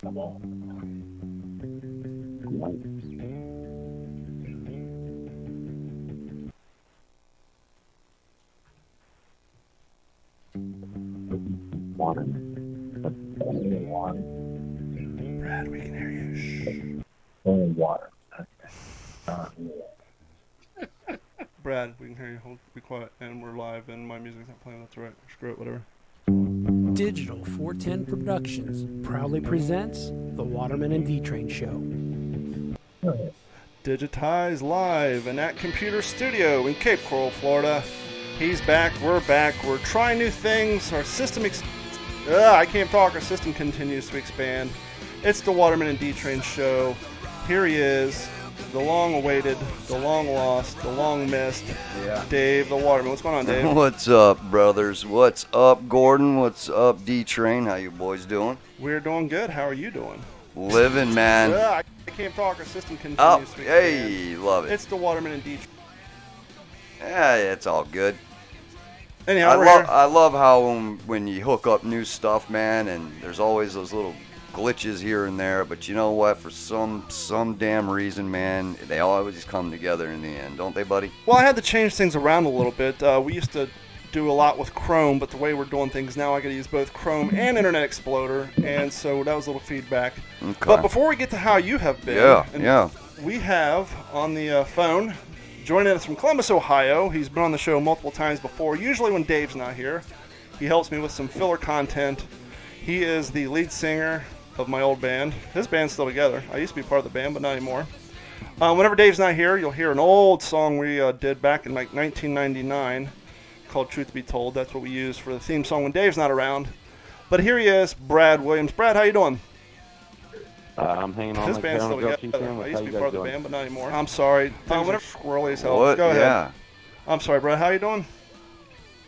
Brad, we can hear you. Shh. Only water. Brad, we can hear you. Hold, be quiet. And we're live, and my music's not playing. That's right. Screw it, whatever. Digital 410 Productions proudly presents the Waterman and D-Train Show. Digitized live and at Computer Studio in Cape Coral, Florida. He's back. We're back. We're trying new things. Our system I can't talk. Our system continues to expand. It's the Waterman and D-Train Show. Here he is, the long-awaited, the long-lost, the long-missed, Dave the Waterman. What's going on, Dave? What's up, brothers? What's up, Gordon? What's up, D-Train? How you boys doing? We're doing good. How are you doing? Living, man. I can't talk. Our system continues to expand. Hey, love it. It's the Waterman and D-Train. Yeah, it's all good. Anyhow, I love how when you hook up new stuff, man, and there's always those little glitches here and there, but you know what? For some damn reason, man, they always come together in the end, don't they, buddy? Well, I had to change things around a little bit. We used to do a lot with Chrome, but the way we're doing things now, I got to use both Chrome and Internet Explorer, and so that was a little feedback. Okay. But before we get to how you have been, yeah, we have on the phone, joining us from Columbus, Ohio. He's been on the show multiple times before, usually when Dave's not here. He helps me with some filler content. He is the lead singer of my old band. His band's still together. I used to be part of the band, but not anymore. Whenever Dave's not here, you'll hear an old song we did back in like 1999 called Truth Be Told. That's what we use for the theme song when Dave's not around. But here he is, Brad Williams. Brad, how you doing? I'm hanging on. His like band's still girl together. I used to be part of the doing? band, but not anymore. I'm sorry. Things are squirrely as hell. What? Go ahead. Yeah. I'm sorry, Brad. How you doing?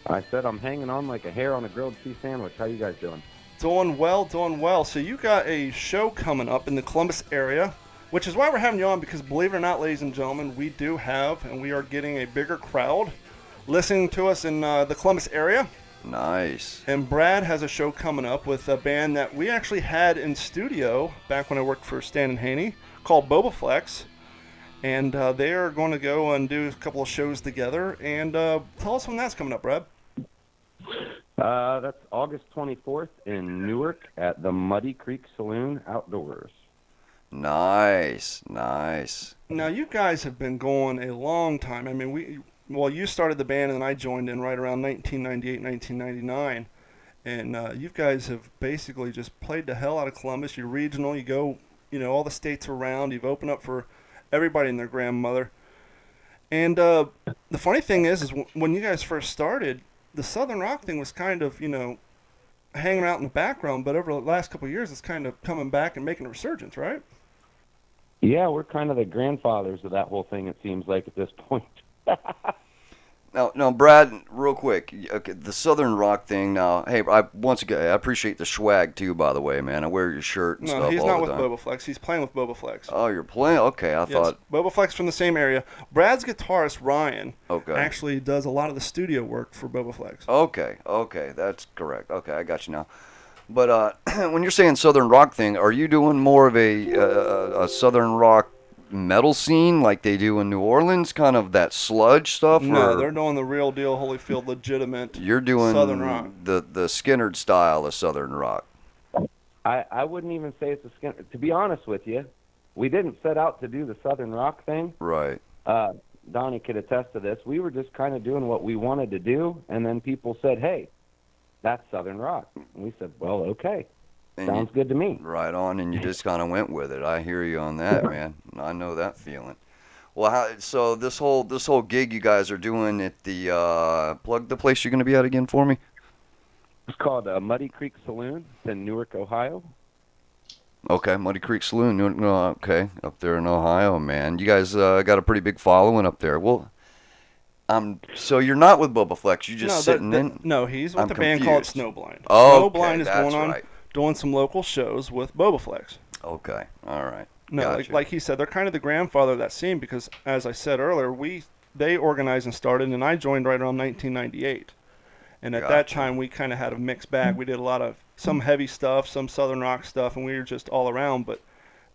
I said I'm hanging on like a hair on a grilled cheese sandwich. How you guys doing? Doing well, doing well. So you got a show coming up in the Columbus area, which is why we're having you on, because believe it or not, ladies and gentlemen, we do have, and we are getting a bigger crowd listening to us in the Columbus area. Nice. And Brad has a show coming up with a band that we actually had in studio back when I worked for Stan and Haney called Boba Flex. And they are going to go and do a couple of shows together. And tell us when that's coming up, Brad. That's August 24th in Newark at the Muddy Creek Saloon Outdoors. Nice, nice. Now, you guys have been going a long time. I mean, you started the band and I joined in right around 1998, 1999. And you guys have basically just played the hell out of Columbus. You're regional. You go, all the states around. You've opened up for everybody and their grandmother. And the funny thing is when you guys first started, the Southern Rock thing was kind of, hanging out in the background. But over the last couple of years, it's kind of coming back and making a resurgence, right? Yeah, we're kind of the grandfathers of that whole thing, it seems like, at this point. Now, Brad, real quick, okay, the Southern Rock thing. Now, hey, once again, I appreciate the swag too. By the way, man, I wear your shirt and stuff all the time. No, he's not with Boba Flex. He's playing with Boba Flex. Oh, you're playing? Okay, I thought Boba Flex from the same area. Brad's guitarist Ryan Okay. actually does a lot of the studio work for Boba Flex. Okay, that's correct. Okay, I got you now. But when you're saying Southern Rock thing, are you doing more of a Southern Rock metal scene like they do in New Orleans, kind of that sludge stuff? No, they're doing the real deal, Holyfield, legitimate. You're doing Southern Rock, the Skinnerd style of Southern Rock. I wouldn't even say it's a skin. To be honest with you, we didn't set out to do the Southern Rock thing. Right. Donnie could attest to this. We were just kind of doing what we wanted to do, and then people said, "Hey, that's Southern Rock." And we said, "Well, okay." Sounds good to me. Right on, and you just kind of went with it. I hear you on that, man. I know that feeling. Well, so this whole gig you guys are doing at the plug the place you're going to be at again for me? It's called Muddy Creek Saloon. It's in Newark, Ohio. Okay, Muddy Creek Saloon. Okay, up there in Ohio, man. You guys got a pretty big following up there. Well, so you're not with Boba Flex. You're just sitting in. No, he's with a band called Snowblind. Oh, Snowblind is going on. Right. Doing some local shows with Boba Flex. Okay, all right. No, gotcha. like he said, they're kind of the grandfather of that scene because, as I said earlier, they organized and started, and I joined right around 1998. And at that time, we kind of had a mixed bag. We did a lot of some heavy stuff, some Southern rock stuff, and we were just all around. But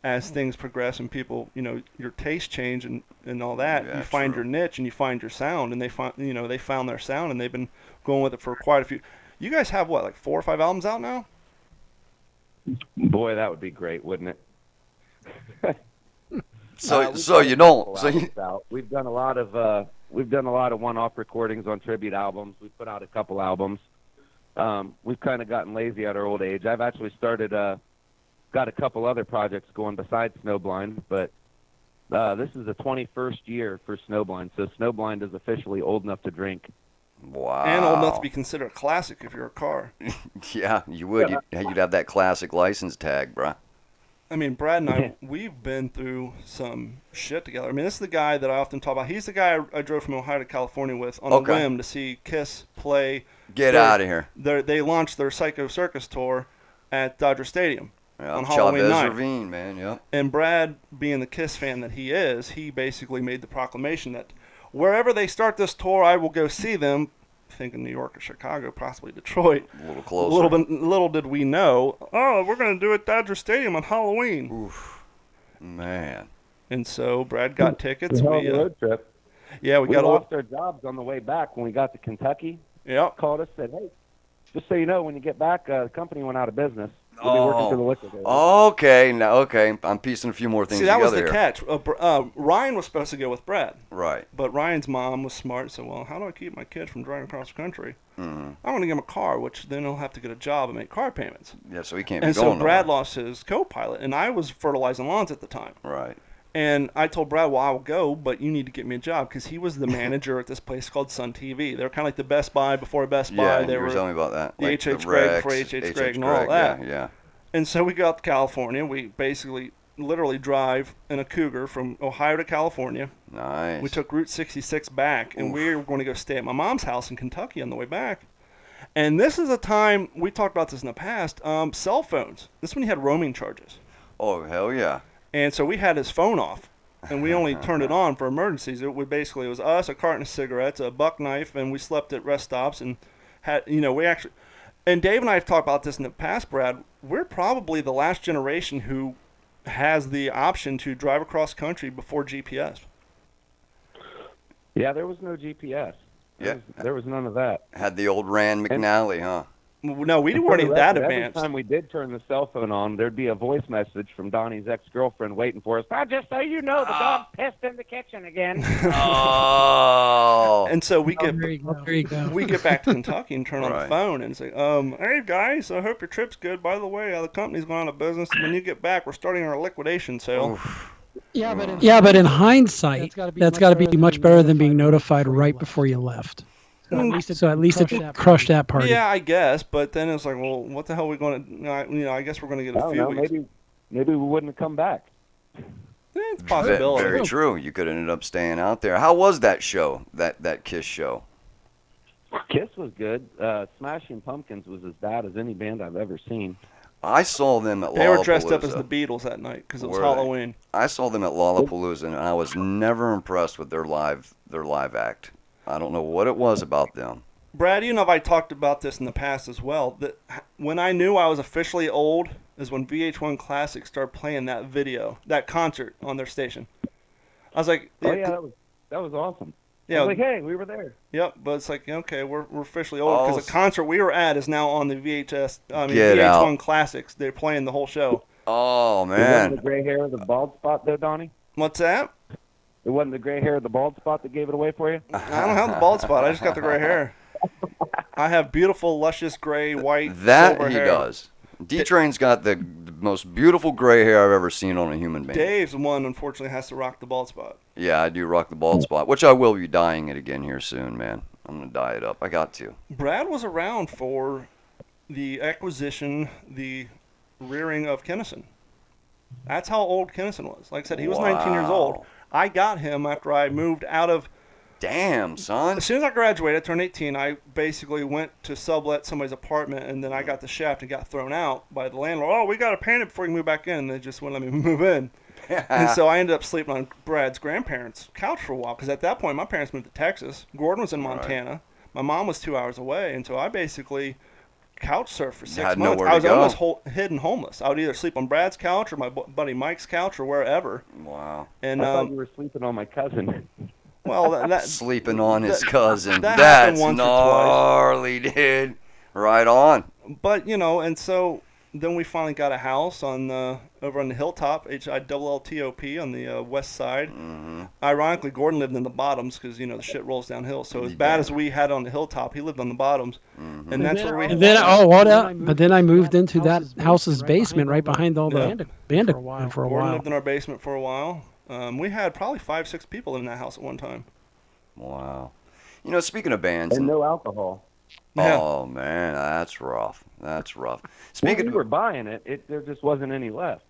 as things progress and people, your taste change and all that, Yeah, you find true. your niche and you find your sound, and they found their sound, and they've been going with it for quite a few. You guys have what, like 4 or 5 albums out now? Boy, that would be great, wouldn't it? So We've so got you a don't. couple So you, albums out. We've done a lot of one-off recordings on tribute albums. We've put out a couple albums. We've kind of gotten lazy at our old age. I've actually started got a couple other projects going besides Snowblind, but this is the 21st year for Snowblind, so Snowblind is officially old enough to drink. wow. And old enough to be considered a classic if you're a car. Yeah, you would. You'd have that classic license tag, bruh. I mean, Brad and I, we've been through some shit together. I mean, this is the guy that I often talk about. He's the guy I drove from Ohio to California with on a Okay. whim to see Kiss play. Get out of here. They launched their Psycho Circus tour at Dodger Stadium on Yep, Halloween Chavez night. Ravine, man. Yep. And Brad, being the Kiss fan that he is, he basically made the proclamation that wherever they start this tour, I will go see them. Thinking New York or Chicago, possibly Detroit. A little closer. Little did we know. Oh, we're going to do it at Dodger Stadium on Halloween. Oof, man. And so Brad got tickets. Hell of a road trip. Yeah, We lost our jobs on the way back when we got to Kentucky. Yep. Called us, said, "Hey, just so you know, when you get back, the company went out of business. We'll be working for the liquidator." Okay. Now, okay. I'm piecing a few more things See, that together was the here. catch. Ryan was supposed to go with Brad, Right. but Ryan's mom was smart and said, well, how do I keep my kid from driving across the country? Mm-hmm. I'm going to give him a car, which then he'll have to get a job and make car payments. Yeah. So he can't be And so going Brad nowhere. lost his co-pilot, and I was fertilizing lawns at the time. Right. And I told Brad, well, I will go, but you need to get me a job, because he was the manager at this place called Sun TV. They were kind of like the Best Buy before Best Buy. Yeah, they you were were telling me about that. the Like H.H. Gregg Rex, before H.H. Gregg and all Gregg, that. Yeah. And so we got to California. We basically literally drive in a Cougar from Ohio to California. Nice. We took Route 66 back, and we were going to go stay at my mom's house in Kentucky on the way back. And this is a time, we talked about this in the past, cell phones. This is when you had roaming charges. Oh, hell yeah. And so we had his phone off, and we only turned it on for emergencies. It was us, a carton of cigarettes, a buck knife, and we slept at rest stops and had, we actually, and Dave and I have talked about this in the past, Brad. We're probably the last generation who has the option to drive across country before GPS. Yeah, there was no GPS. There was none of that. Had the old Rand McNally, huh? No, we And weren't for even the that record, advanced. Every time we did turn the cell phone on, there'd be a voice message from Donnie's ex-girlfriend waiting for us. Just so you know, the dog pissed in the kitchen again. Oh. And so we get There you go. There you go. we get back to Kentucky and turn on the Right. phone and say, hey guys, I hope your trip's good. By the way, the company's going out of business. When you get back, we're starting our liquidation sale. Yeah, but in hindsight, that's got to be much better than being notified right before you left. So at least it crushed that party. Yeah, I guess. But then it's like, well, what the hell are we going to? I guess we're going to get I a don't few know, weeks. maybe we wouldn't have come back. It's a possibility. Very true. You could have ended up staying out there. How was that show? That Kiss show? Kiss was good. Smashing Pumpkins was as bad as any band I've ever seen. I saw them at Lollapalooza. They were dressed up as the Beatles that night because it was Were they? Halloween. I saw them at Lollapalooza, and I was never impressed with their live act. I don't know what it was about them. Brad, you know, I talked about this in the past as well. That when I knew I was officially old is when VH1 Classic started playing that video, that concert on their station. I was like, Oh yeah, that was awesome. I yeah, was like, hey, we were there. yep. But it's like, okay, we're officially old because Oh, the concert we were at is now on the VH1 Get out. Classics. They're playing the whole show. Oh It wasn't the man, gray hair or the bald spot, though, Donnie. What's that? It wasn't the gray hair or the bald spot that gave it away for you. I don't have the bald spot. I just got the gray hair. I have beautiful, luscious gray, white, that silver he hair. does. D-Train's got the most beautiful gray hair I've ever seen on a human being. Dave's the one, unfortunately, has to rock the bald spot. Yeah, I do rock the bald spot, which I will be dyeing it again here soon, man. I'm gonna dye it up. I got to. Brad was around for the acquisition, the rearing of Kinnison. That's how old Kinnison was. Like I said, he was 19 years old. Wow. I got him after I moved out of. Damn, son. As soon as I graduated, I turned 18. I basically went to sublet somebody's apartment, and then I got the shaft and got thrown out by the landlord. Oh, we got to paint it before you move back in. And they just wouldn't let me move in. And so I ended up sleeping on Brad's grandparents' couch for a while because at that point my parents moved to Texas. Gordon was in Montana. My mom was 2 hours away, and so I basically couch surf for 6 had months. nowhere I to was go. almost hidden homeless. I would either sleep on Brad's couch or my buddy Mike's couch or wherever. Wow. And I thought you were sleeping on my cousin. well, that Sleeping on his cousin. that happened That's once or twice. gnarly, dude. Right on. But and so then we finally got a house on over on the hilltop, HILLTOP on the west side. Mm-hmm. Ironically, Gordon lived in the bottoms because the shit rolls downhill. So as Yeah. bad as we had on the hilltop, he lived on the bottoms, Mm-hmm. and that's where we. And then but then I moved into that house's basement right behind all the band equipment for a Gordon while. lived in our basement for a while. We had probably 5-6 people in that house at one time. Wow. Speaking of bands. And no alcohol. Yeah. Oh, man, that's rough. That's rough. Well, Speaking we were buying it. There just wasn't any left.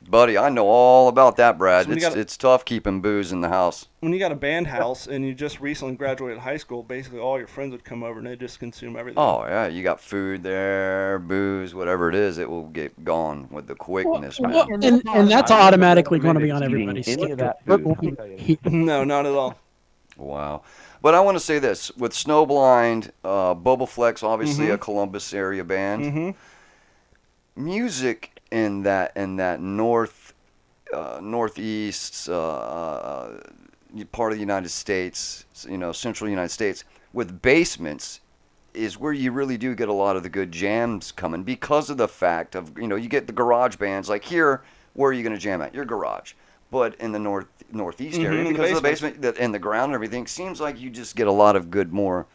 buddy, I know all about that, Brad. So when you It's tough keeping booze in the house. When you got a band house and you just recently graduated high school, basically all your friends would come over and they just consume everything. Oh, yeah, you got food there, booze, whatever it is, it will get gone with the quickness, man. Well, and that's automatically going to be on Eating everybody's any of schedule. that food, I'll tell you. No, not at all. Wow. But I want to say this. With Snowblind, Boba Flex, obviously a Columbus area band. Mm-hmm. Music in that northeast part of the United States, central United States, with basements is where you really do get a lot of the good jams coming because of the fact of, you get the garage bands. Like here, where are you going to jam at? Your garage. But in the northeast area, in the because of the basement and the ground and everything, seems like you just get a lot of good, more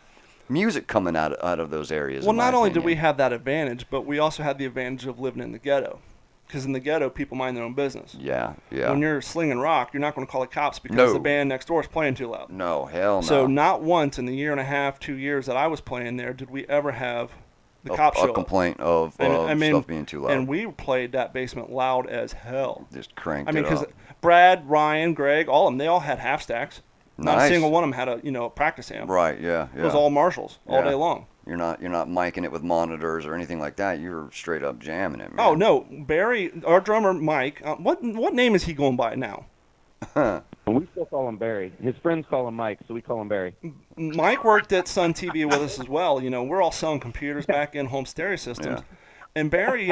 music coming out of those areas. Well, not only did we have that advantage, but we also had the advantage of living in the ghetto. Because in the ghetto, people mind their own business. Yeah, yeah. When you're slinging rock, you're not going to call the cops because No. the band next door is playing too loud. No, hell no. So not once in the year and a half, 2 years that I was playing there did we ever have the cops show a up. complaint of stuff being too loud. And we played that basement loud as hell. Just cranked I mean, it because up. Brad, Ryan, Greg, all of them, they all had half stacks. Not a Nice. single one of them had a practice amp. Right, yeah, yeah. It was all Marshalls all Yeah. day long. You're not micing it with monitors or anything like that. You're straight up jamming it, man. Oh no, Barry, our drummer Mike. What name is he going by now? We still call him Barry. His friends call him Mike, so we call him Barry. Mike worked at Sun TV with us as well. We're all selling computers back in home stereo systems, Yeah. and Barry,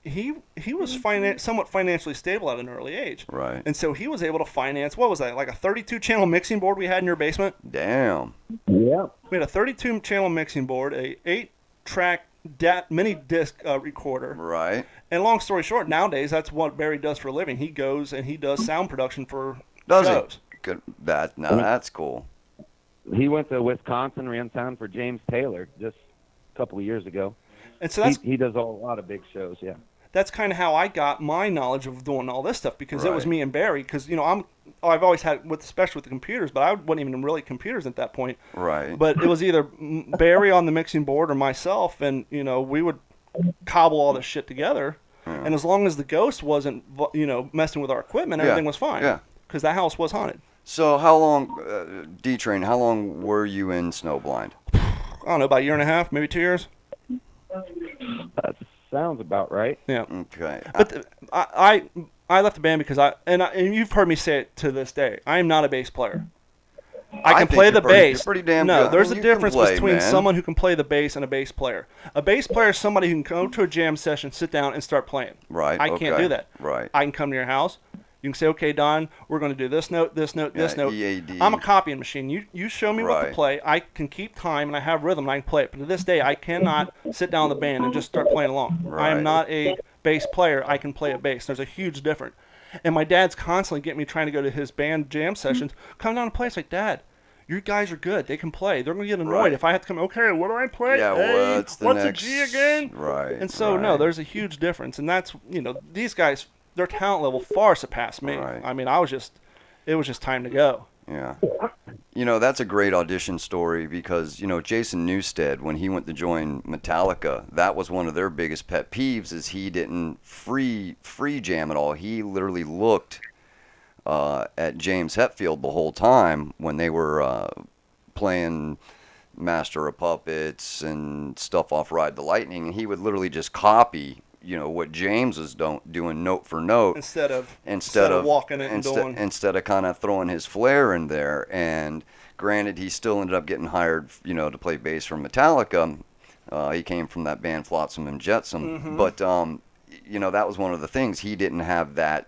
he was somewhat financially stable at an early age. Right. And so he was able to finance, what was that, like a 32-channel mixing board we had in your basement? Damn. Yeah. We had a 32-channel mixing board, a 8-track mini disc recorder. Right. And long story short, nowadays that's what Barry does for a living. He goes and he does sound production for Does shows. he? Good. That's cool. He went to Wisconsin, ran sound for James Taylor just a couple of years ago. And so He does a lot of big shows, yeah. that's kind of how I got my knowledge of doing all this stuff because it was Right. me and Barry. Because I've always had especially with the computers, but I wasn't even really computers at that point. Right. But it was either Barry on the mixing board or myself, and we would cobble all this shit together. Yeah. And as long as the ghost wasn't messing with our equipment, everything was fine. Yeah. Because that house was haunted. So how long, D-Train, how long were you in Snowblind? I don't know, about a year and a half, maybe 2 years. That sounds about right. Yeah. Okay. But I left the band because and you've heard me say it to this day. I am not a bass player. I can think play you're the pretty- bass. you're pretty damn no, good. there's I mean, a you can difference play, between man. someone who can play the bass and a bass player. A bass player is somebody who can go to a jam session, sit down, and start playing. Right. I can't okay. do that. Right. I can come to your house. You can say, okay, Don, we're going to do this note, this note, this Yeah, note. EAD. I'm a copying machine. You show me what to Right. play. I can keep time, and I have rhythm, and I can play it. But to this day, I cannot sit down in the band and just start playing along. I Right. am not a bass player. I can play a bass. There's a huge difference. And my dad's constantly getting me trying to go to his band jam sessions. Come down and play. It's like, Dad, your guys are good. They can play. They're going to get annoyed Right. if I have to come, okay, what do I play? Yeah, A, what's the what's next? a G again? Right. And so, no, right. there's a huge difference. And that's, these guys, their talent level far surpassed me. Right. I mean, it was just time to go. Yeah. That's a great audition story because, Jason Newsted, when he went to join Metallica, that was one of their biggest pet peeves is he didn't free jam at all. He literally looked at James Hetfield the whole time when they were playing Master of Puppets and stuff off Ride the Lightning, and he would literally just copy what James was doing note for note Instead of walking it and instead of kind of throwing his flair in there. And granted, he still ended up getting hired to play bass for Metallica, He came from that band Flotsam and Jetsam, but you know, that was one of the things. He didn't have that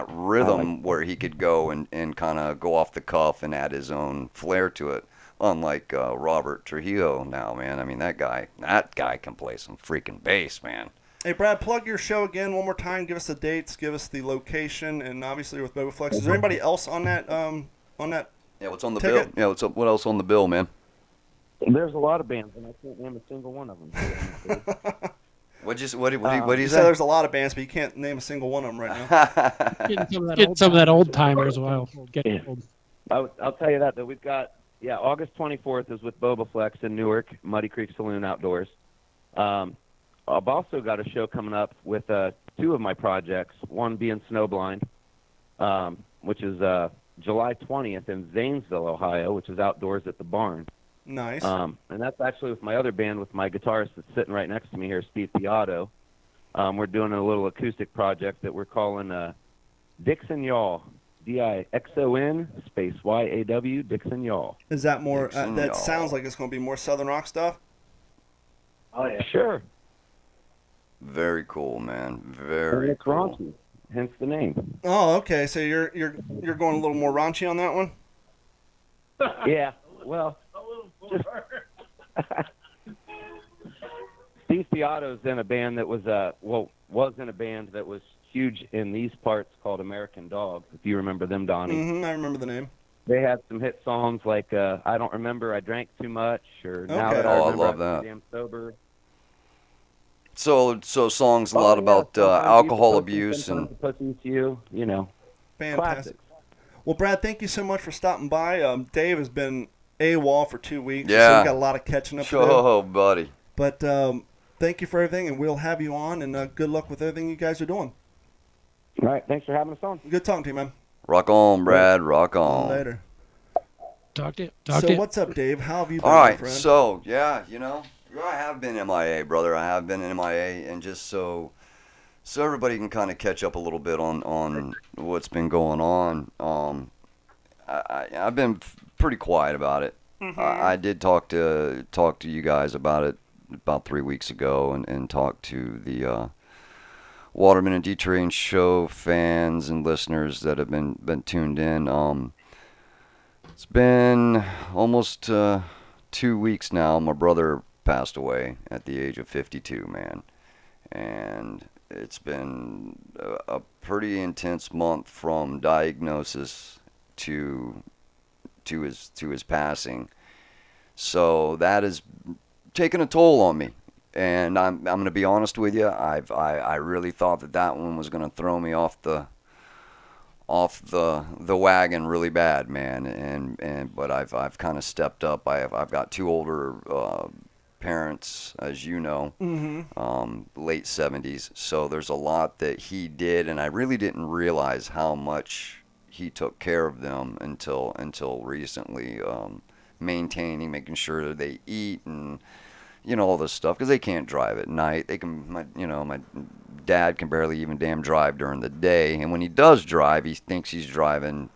rhythm where he could go and kind of go off the cuff and add his own flair to it. Unlike Robert Trujillo now, man. I mean, that guy can play some freaking bass, man. Hey, Brad, plug your show again one more time. Give us the dates, give us the location, and obviously with Bobaflex. Is there anybody else on that? Yeah, what's on the ticket? bill? Yeah, what else on the bill, man? There's a lot of bands, and I can't name a single one of them. What do you You say? said there's a lot of bands, but you can't name a single one of them right now. Getting some of that old timers while getting old. I'll tell you that we've got, August 24th is with Bobaflex in Newark, Muddy Creek Saloon Outdoors. I've also got a show coming up with two of my projects, one being Snowblind, which is July 20th in Zanesville, Ohio, which is outdoors at the barn. Nice. And that's actually with my other band, with my guitarist that's sitting right next to me here, Steve Piatto. We're doing a little acoustic project that we're calling Dixon Yaw. Dixon space YAW, Dixon Yaw. Is that more? Dixon That Yaw. sounds like it's going to be more Southern rock stuff. Oh yeah, sure. Very cool, man. Very It's cool. raunchy, hence the name. Oh, okay. So you're going a little more raunchy on that one. Yeah, well, just Steve Piatto's in a band that was in a band that was huge in these parts called American Dog. If you remember them, Donnie. I remember the name. They had some hit songs like "I Don't Remember I Drank Too Much" or "Now Okay. That I Oh, I Remember love I'm that. Too Damn Sober." So songs a Oh, lot yeah, about Sometimes alcohol You, abuse Sometimes and Pussy to You, Fantastic. classics. Well, Brad, thank you so much for stopping by. Dave has been AWOL for 2 weeks. So Yeah. we got a lot of catching up to do. oh, buddy. But thank you for everything, and we'll have you on, and good luck with everything you guys are doing. All right, thanks for having us on. Good talking to you, man. Rock on, Brad. Rock on. Later. Talk to you. So what's up, Dave? How have you been, All my right, friend? so I have been MIA, brother. I have been MIA, and just so everybody can kind of catch up a little bit on what's been going on. I've been pretty quiet about it. I did talk to you guys about it about 3 weeks ago, and talk to the Waterman and D-Train show fans and listeners that have been tuned in. It's been almost 2 weeks now. My brother passed away at the age of 52, man. And it's been a pretty intense month from diagnosis to his passing. So that has taken a toll on me. And I'm going to be honest with you. I really thought that one was going to throw me off the wagon really bad, man. But I've kind of stepped up. I've got two older parents, as you know, late 70s. So there's a lot that he did, and I really didn't realize how much he took care of them until recently, making sure that they eat and all this stuff, because they can't drive at night. My dad can barely even damn drive during the day, and when he does drive, he thinks he's driving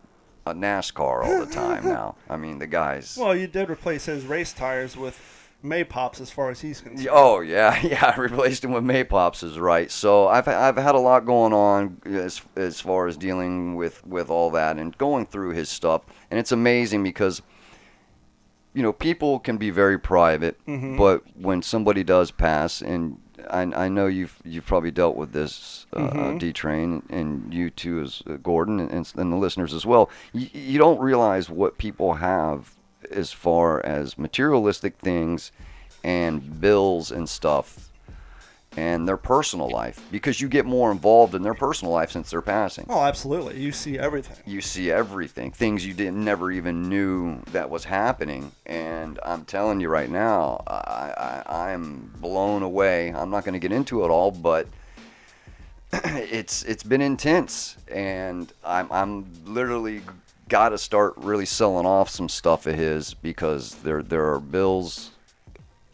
a NASCAR all the time now. I mean, the guy's... Well, you did replace his race tires with Maypops, as far as he's concerned. Oh yeah, I replaced him with Maypops, is right. So I've had a lot going on as far as dealing with all that and going through his stuff, and it's amazing because people can be very private, but when somebody does pass, and I know you've probably dealt with this, D-Train, and you too, as Gordon, and the listeners as well. You don't realize what people have as far as materialistic things and bills and stuff and their personal life, because you get more involved in their personal life since they're passing. Oh, absolutely. You see everything. You see everything. Things you never even knew that was happening. And I'm telling you right now, I'm blown away. I'm not going to get into it all, but it's been intense, and I'm literally got to start really selling off some stuff of his, because there are bills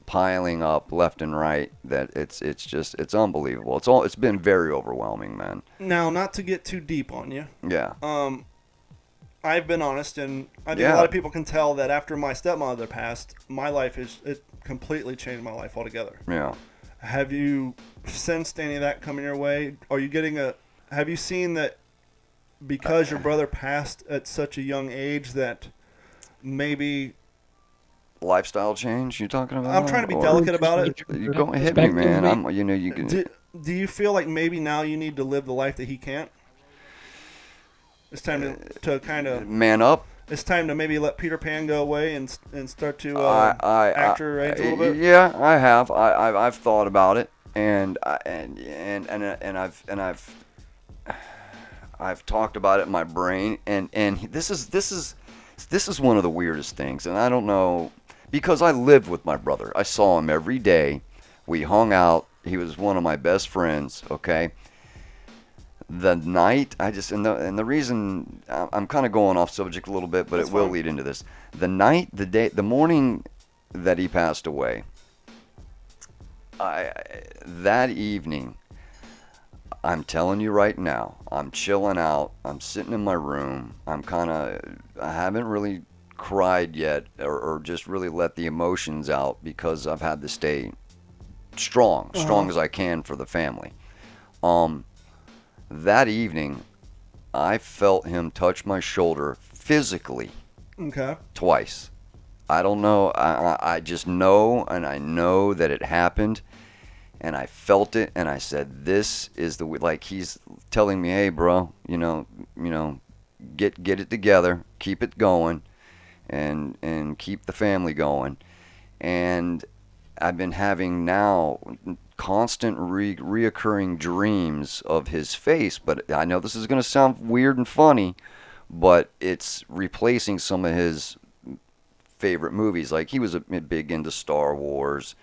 piling up left and right that it's unbelievable. It's been very overwhelming, man. Now, not to get too deep on you. Yeah. I've been honest, and I think Yeah. a lot of people can tell that after my stepmother passed, my life it completely changed my life altogether. Yeah. Have you sensed any of that coming your way? Are you getting have you seen that because your brother passed at such a young age that maybe Lifestyle change you talking about? I'm trying to be Or- delicate about it. You go hit me, man. I'm. You know you can. Do you feel like maybe now you need to live the life that he can't? It's time to kind of Man up. It's time to maybe let Peter Pan go away and start to I act your age a little bit. Yeah, I have. I've thought about it, and I've talked about it in my brain, and this is one of the weirdest things, and I don't know, because I lived with my brother. I saw him every day. We hung out. He was one of my best friends. Okay. The night and the reason I'm kind of going off subject a little bit, but That's it will fine. lead into this. The morning that he passed away, that evening, I'm telling you right now, I'm chilling out. I'm sitting in my room. I haven't really cried yet, or just really let the emotions out, because I've had to stay strong as I can for the family. That evening, I felt him touch my shoulder physically Okay. twice. I don't know. I just know, and I know that it happened, and I felt it, and I said, "This is like he's telling me, hey, bro, get it together, keep it going, and keep the family going." And I've been having now constant reoccurring dreams of his face, but I know this is going to sound weird and funny, but it's replacing some of his favorite movies. Like, he was big into Star Wars,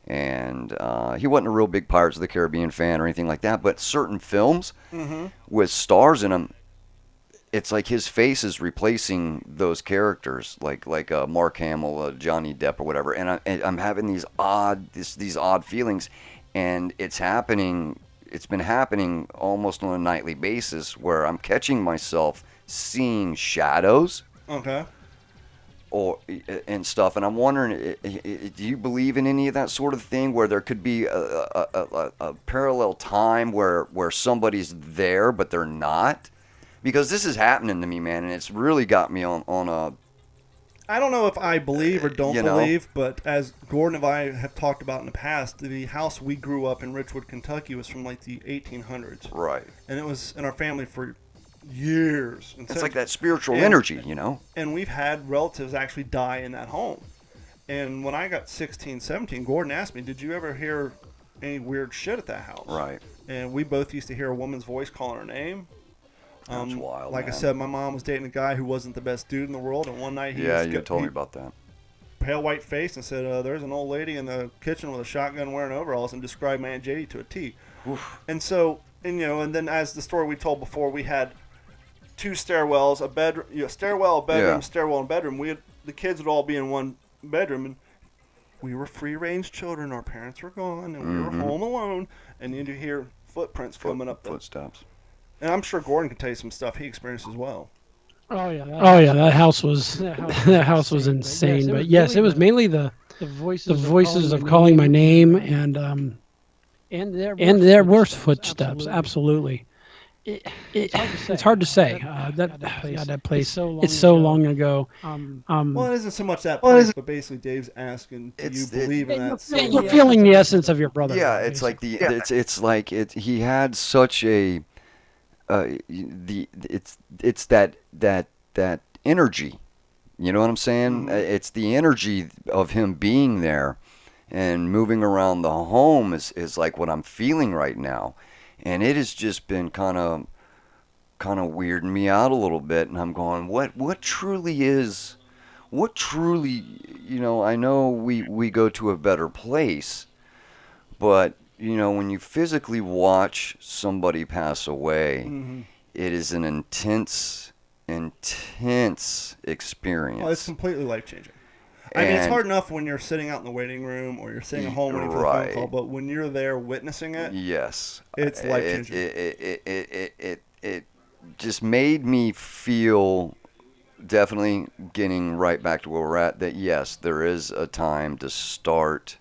and he wasn't a real big Pirates of the Caribbean fan or anything like that, but certain films with stars in them, it's like his face is replacing those characters, like Mark Hamill, Johnny Depp, or whatever. And I'm having these odd feelings, and it's happening. It's been happening almost on a nightly basis, where I'm catching myself seeing shadows, Okay. and stuff. And I'm wondering, do you believe in any of that sort of thing, where there could be a parallel time where somebody's there but they're not? Because this is happening to me, man, and it's really got me on a... I don't know if I believe or don't You know? believe, but as Gordon and I have talked about in the past, the house we grew up in, Richwood, Kentucky, was from like the 1800s. Right. And it was in our family for years. And It's so- like that spiritual and- energy, you know? And we've had relatives actually die in that home. And when I got 16, 17, Gordon asked me, did you ever hear any weird shit at that house? Right. And we both used to hear a woman's voice calling her name. That's wild, Like I man. said, my mom was dating a guy who wasn't the best dude in the world, and one night Yeah, you told me about that. pale white face and said, there's an old lady in the kitchen with a shotgun wearing overalls, and described my Aunt JD to a T. Oof. And so, and then as the story we told before, we had two stairwells, a bedroom, stairwell, a bedroom, Yeah. stairwell, and bedroom. The kids would all be in one bedroom, and we were free-range children. Our parents were gone, and we were home alone, and you hear footprints coming up. Footsteps. And I'm sure Gordon can tell you some stuff he experienced as well. Oh yeah, that house was insane. But yes, it was mainly the voices of calling my name, and there were footsteps. Absolutely. It's hard to say. That place. It's so long ago. Well, it isn't so much that place, but basically Dave's asking, do you believe in that? You're feeling the essence of your brother. Yeah, it's like it's like he had such a it's that energy. You know what I'm saying? It's the energy of him being there and moving around the home is like what I'm feeling right now. And it has just been kind of weirding me out a little bit, and I'm going, what truly, I know we go to a better place, but when you physically watch somebody pass away, it is an intense experience. Well, it's completely life-changing. I mean, it's hard enough when you're sitting out in the waiting room or you're sitting at home waiting for the phone call, but when you're there witnessing it, yes, it's life-changing. It just made me feel definitely getting right back to where we're at. That yes, there is a time to start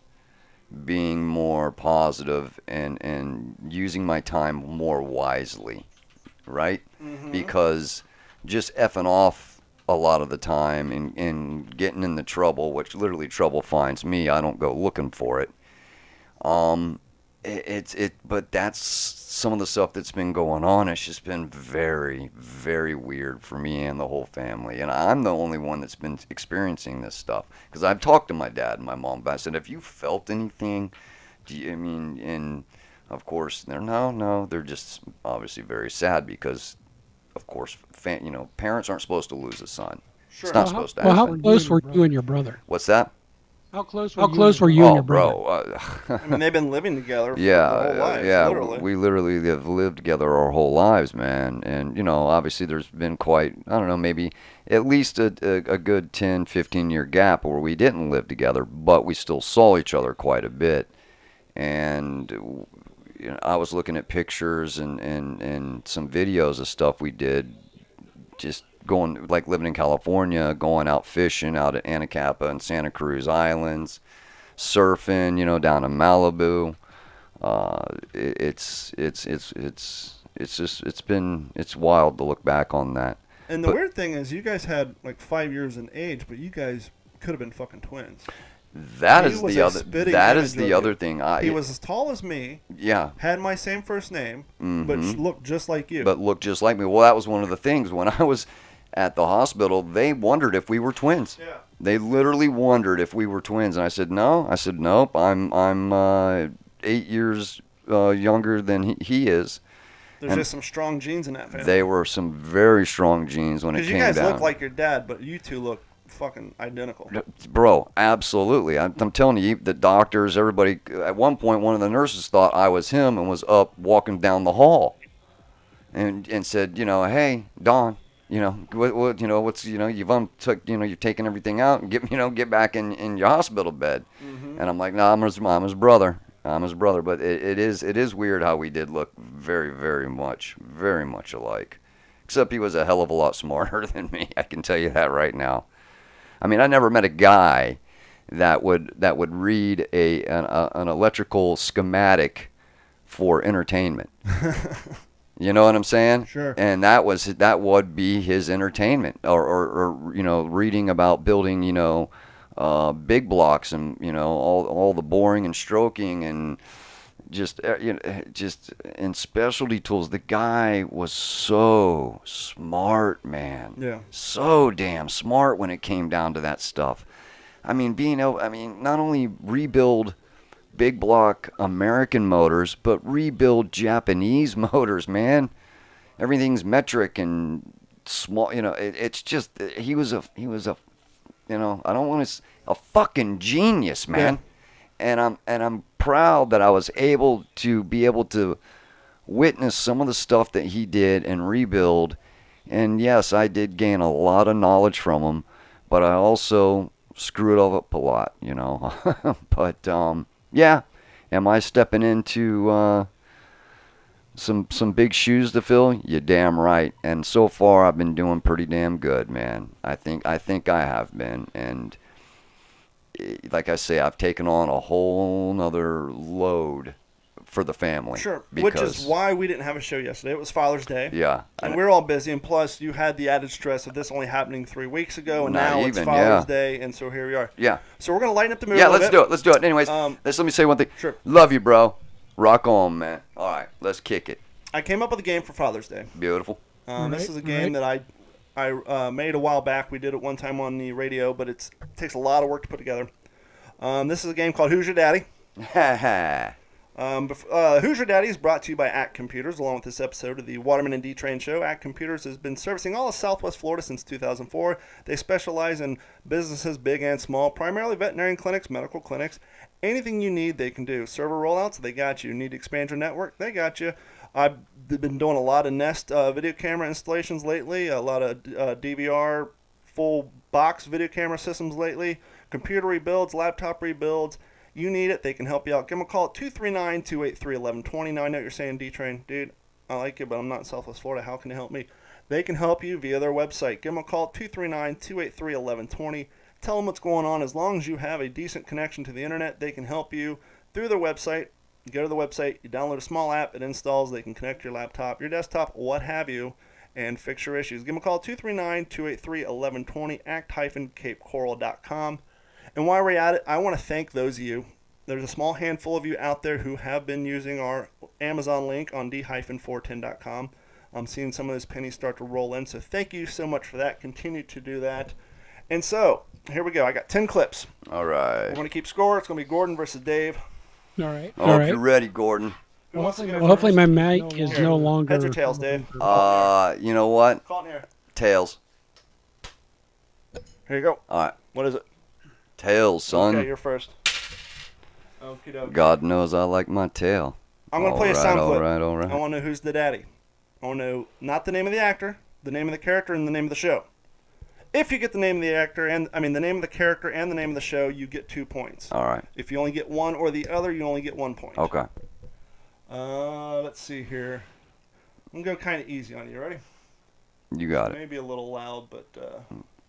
being more positive and using my time more wisely, right? Mm-hmm. Because just effing off a lot of the time and getting in the trouble, which literally trouble finds me. I don't go looking for it. Um, but that's some of the stuff that's been going on. It's just been very, very weird for me and the whole family. And I'm the only one that's been experiencing this stuff because I've talked to my dad and my mom. But I said, "Have you felt anything? Do you, I mean?" And of course, they're no. They're just obviously very sad because, of course, parents aren't supposed to lose a son. It's Sure. not Well, supposed to how happen. close were you and your brother? What's that? How close were you and Oh, your brother? bro. I mean, they've been living together for Yeah, their whole lives, yeah. literally. We literally have lived together our whole lives, man. And, obviously there's been quite, I don't know, maybe at least a good 10, 15-year gap where we didn't live together, but we still saw each other quite a bit. And, I was looking at pictures and some videos of stuff we did just going, like living in California, going out fishing out at Anacapa and Santa Cruz Islands, surfing, down in Malibu. It's wild to look back on that. And the But weird thing is, you guys had like 5 years in age, but you guys could have been fucking twins. that He is was the a other spitting that image is of the you. other thing. He was as tall as me, Yeah. had my same first name, but Mhm. looked just like you. But looked just like me. Well, that was one of the things when I was at the hospital. They wondered if we were twins. Yeah. They literally wondered if we were twins, and I said no. I said nope. I'm 8 years younger than he is. There's And just some strong genes in that family. They were some very strong genes when it Because you came guys down. look like your dad, but you two look fucking identical. Bro, absolutely. I'm telling you, the doctors, everybody. At one point, one of the nurses thought I was him and was up walking down the hall, and said, hey, Don, what what's you're taking everything out and get back in your hospital bed. Mm-hmm. And I'm like, no, I'm his brother. I'm his brother. But it is weird how we did look very, very much alike. Except he was a hell of a lot smarter than me. I can tell you that right now. I mean, I never met a guy that would read an electrical schematic for entertainment. You know what I'm saying? Sure. And that would be his entertainment, or reading about building, big blocks and all the boring and stroking and just just in specialty tools. The guy was so smart, man. Yeah. So damn smart when it came down to that stuff. I mean, not only rebuild big block American motors, but rebuild Japanese motors, man. Everything's metric and small. It's just he was a I don't want to a fucking genius, man. Yeah. And I'm proud that I was able to witness some of the stuff that he did and rebuild. And yes, I did gain a lot of knowledge from him, but I also screwed up a lot, But yeah, am I stepping into some big shoes to fill? You damn right. And so far, I've been doing pretty damn good, man. I think I have been, and like I say, I've taken on a whole nother load for the family. Sure. Because, Which is why we didn't have a show yesterday. It was Father's Day. Yeah. And we're all busy, and plus you had the added stress of this only happening 3 weeks ago, and Not now it's even, Father's yeah. Day, and so here we are. Yeah. So we're gonna lighten up the mood. Yeah, a little let's bit. do it. Let's do it. Anyways, let me say one thing. Sure. Love you, bro. Rock on, man. All right, let's kick it. I came up with a game for Father's Day. Beautiful. This is a game that I made a while back. We did it one time on the radio, but it takes a lot of work to put together. This is a game called Who's Your Daddy? Ha ha. Who's Your Daddy is brought to you by Act Computers, along with this episode of the Waterman and D-Train Show. Act Computers has been servicing all of Southwest Florida since 2004. They specialize in businesses big and small, primarily veterinarian clinics, medical clinics. Anything you need, they can do. Server rollouts, they got you. Need to expand your network, they got you. I've been doing a lot of Nest video camera installations lately, a lot of DVR full box video camera systems lately, computer rebuilds, laptop rebuilds. You need it, they can help you out. Give them a call at 239-283-1120. Now I know what you're saying, D-Train. Dude, I like you, but I'm not in Southwest Florida. How can you help me? They can help you via their website. Give them a call, 239-283-1120. Tell them what's going on. As long as you have a decent connection to the internet, they can help you through their website. You go to the website, you download a small app, it installs, they can connect your laptop, your desktop, what have you, and fix your issues. Give them a call, 239-283-1120, act-capecoral.com. And while we're at it, I want to thank those of you. There's a small handful of you out there who have been using our Amazon link on d-410.com. I'm seeing some of those pennies start to roll in, so thank you so much for that. Continue to do that. And so, here we go. I got 10 clips. All right. We're going to keep score. It's going to be Gordon versus Dave. All right. I hope you're ready, Gordon. Well, hopefully my mic is no longer. Heads or tails, Dave? You know what? Call it in here. Tails. Here you go. All right. What is it? Tails, son. Okay, you're first. Okie dokie. God knows I like my tail. I'm going to play a sound clip. All right. I want to know who's the daddy. I want to know not the name of the actor, the name of the character, and the name of the show. If you get the name of the actor the name of the character and the name of the show, you get 2 points. All right. If you only get one or the other, you only get 1 point. Okay. Let's see here. I'm going to go kind of easy on you. Ready? You got it. Maybe a little loud, but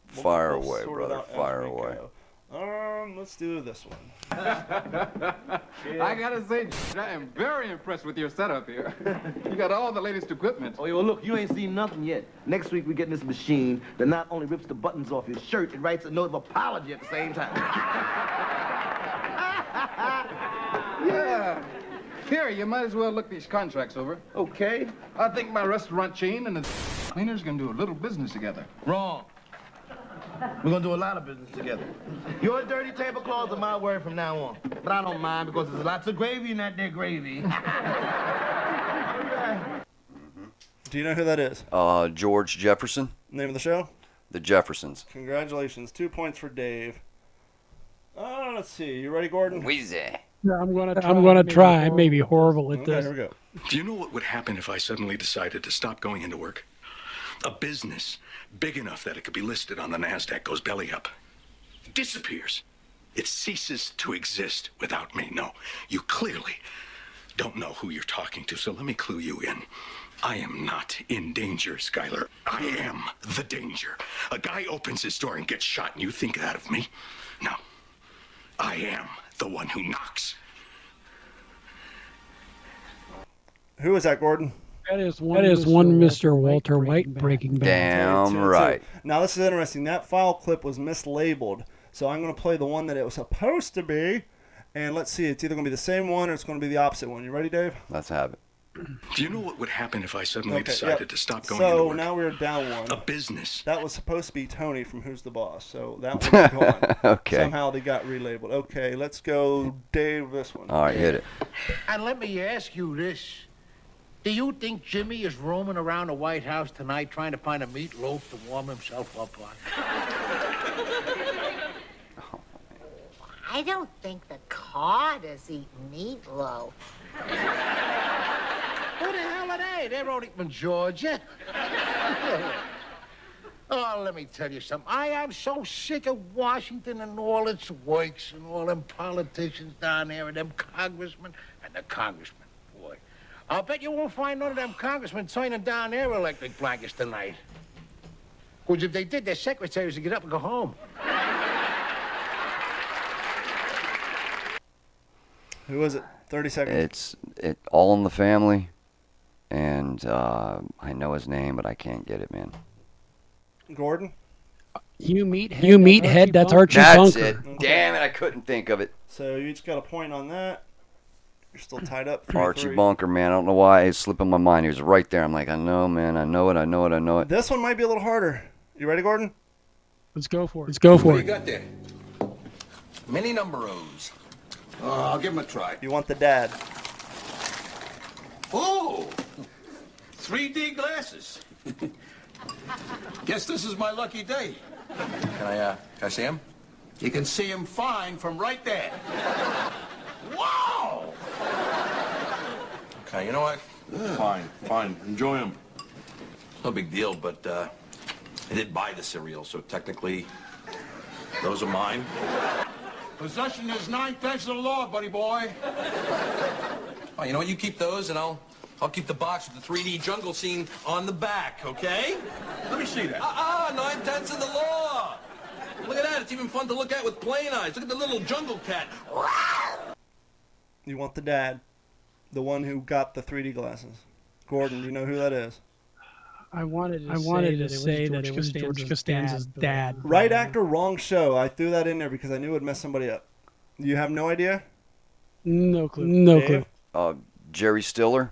Fire we'll away, sort it brother. out as Fire we away. go. Let's do this one. I gotta say, I am very impressed with your setup here. You got all the latest equipment. Oh, well, look, you ain't seen nothing yet. Next week, we're getting this machine that not only rips the buttons off your shirt, it writes a note of apology at the same time. Yeah. Here, you might as well look these contracts over. Okay. I think my restaurant chain and the cleaners can do a little business together. Wrong. We're gonna do a lot of business together. Your dirty tablecloths are my word from now on. But I don't mind because there's lots of gravy in that there gravy. Do you know who that is? George Jefferson. Name of the show? The Jeffersons. Congratulations. 2 points for Dave. Let's see. You ready, Gordon? Wheezy. Yeah, I'm gonna try. I may be horrible at Okay, this. here we go. Do you know what would happen if I suddenly decided to stop going into work? A business big enough that it could be listed on the NASDAQ goes belly up. Disappears. It ceases to exist without me. No, you clearly don't know who you're talking to, so let me clue you in. I am not in danger, Skylar. I am the danger. A guy opens his door and gets shot, and you think that of me? No. I am the one who knocks. Who is that, Gordon? That is one Mr. Walter White Breaking Bad. Damn Two. right. Now, this is interesting. That file clip was mislabeled, so I'm going to play the one that it was supposed to be. And let's see. It's either going to be the same one or it's going to be the opposite one. You ready, Dave? Let's have it. Do you know what would happen if I suddenly decided to stop going so into work? now we're down one. A business. That was supposed to be Tony from Who's the Boss, so that one's gone. Okay. Somehow they got relabeled. Okay, let's go, Dave, this one. All right, hit it. And let me ask you this. Do you think Jimmy is roaming around the White House tonight trying to find a meatloaf to warm himself up on? I don't think the cod eat meatloaf. Who the hell are they? They're only from Georgia. Oh, let me tell you something. I am so sick of Washington and all its works and all them politicians down there and them congressmen and the congressmen. Boy, I'll bet you won't find none of them congressmen turning down their electric blankets tonight. Because if they did, their secretaries would get up and go home. Who is it? 30 seconds. It's All in the Family, and I know his name, but I can't get it, man. Gordon? You meathead, that's Archie That's Bunker. it. Damn it, I couldn't think of it. So you each got a point on that. You're still tied up. 3-3. Archie Bunker, man. I don't know why it's slipping my mind. He was right there. I'm like, I know, man. I know it. This one might be a little harder. You ready, Gordon? Let's go for it. What do you got there? Many numberos. I'll give him a try. You want the dad. Oh! 3D glasses. Guess this is my lucky day. Can I see him? You can see him fine from right there. Wow! Okay, you know what? Fine. Enjoy them. It's no big deal, but I did buy the cereal, so technically, those are mine. Possession is 9/10 of the law, buddy boy. Oh, you know what? You keep those, and I'll I'll keep the box with the 3D jungle scene on the back, okay? Let me see that. 9/10 of the law. Look at that. It's even fun to look at with plain eyes. Look at the little jungle cat. You want the dad, the one who got the 3D glasses. Gordon, do you know who that is? I wanted to say that it was George Costanza's dad. Right actor, wrong show. I threw that in there because I knew it would mess somebody up. You have no idea? No clue. No Dave? clue. Jerry Stiller.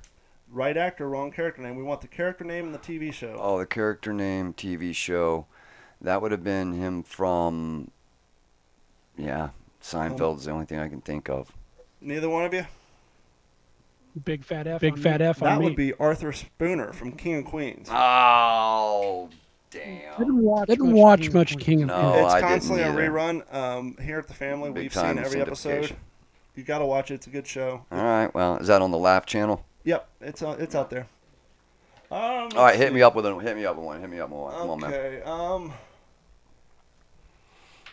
Right actor, wrong character name. We want the character name and the TV show. Oh, the character name, TV show. That would have been him from, Seinfeld's the only thing I can think of. Neither one of you? Big fat F. Big fat F on That me. would be Arthur Spooner from King of Queens. Oh, damn. Didn't watch much King of No, Queens. It's I constantly a didn't either. rerun. Here at the family, Big we've time seen every episode. syndication. You got to watch it. It's a good show. All right, well, is that on the Laugh channel? Yep, it's out there. All right, hit me up with one. Hit me up with one. Come on, man. Okay.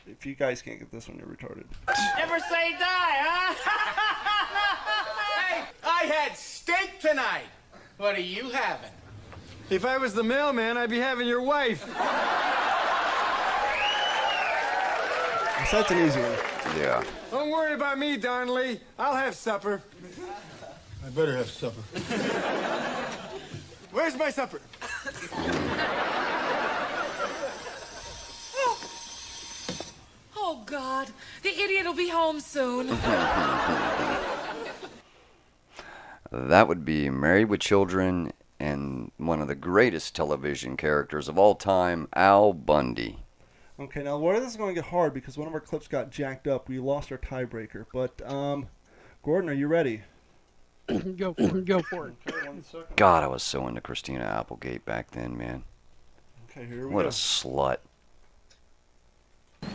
If you guys can't get this one, you're retarded. Never say die, huh? Hey, I had steak tonight. What are you having? If I was the mailman, I'd be having your wife. So that's an easy one. Yeah. Don't worry about me, Darnley. I'll have supper. I better have supper. Where's my supper? Oh, God. The idiot will be home soon. That would be Married with Children and one of the greatest television characters of all time, Al Bundy. Okay, now where this is going to get hard because one of our clips got jacked up. We lost our tiebreaker. But, Gordon, are you ready? Go for it. Okay, 1 second. God, I was so into Christina Applegate back then, man. Okay, here we What go. a slut.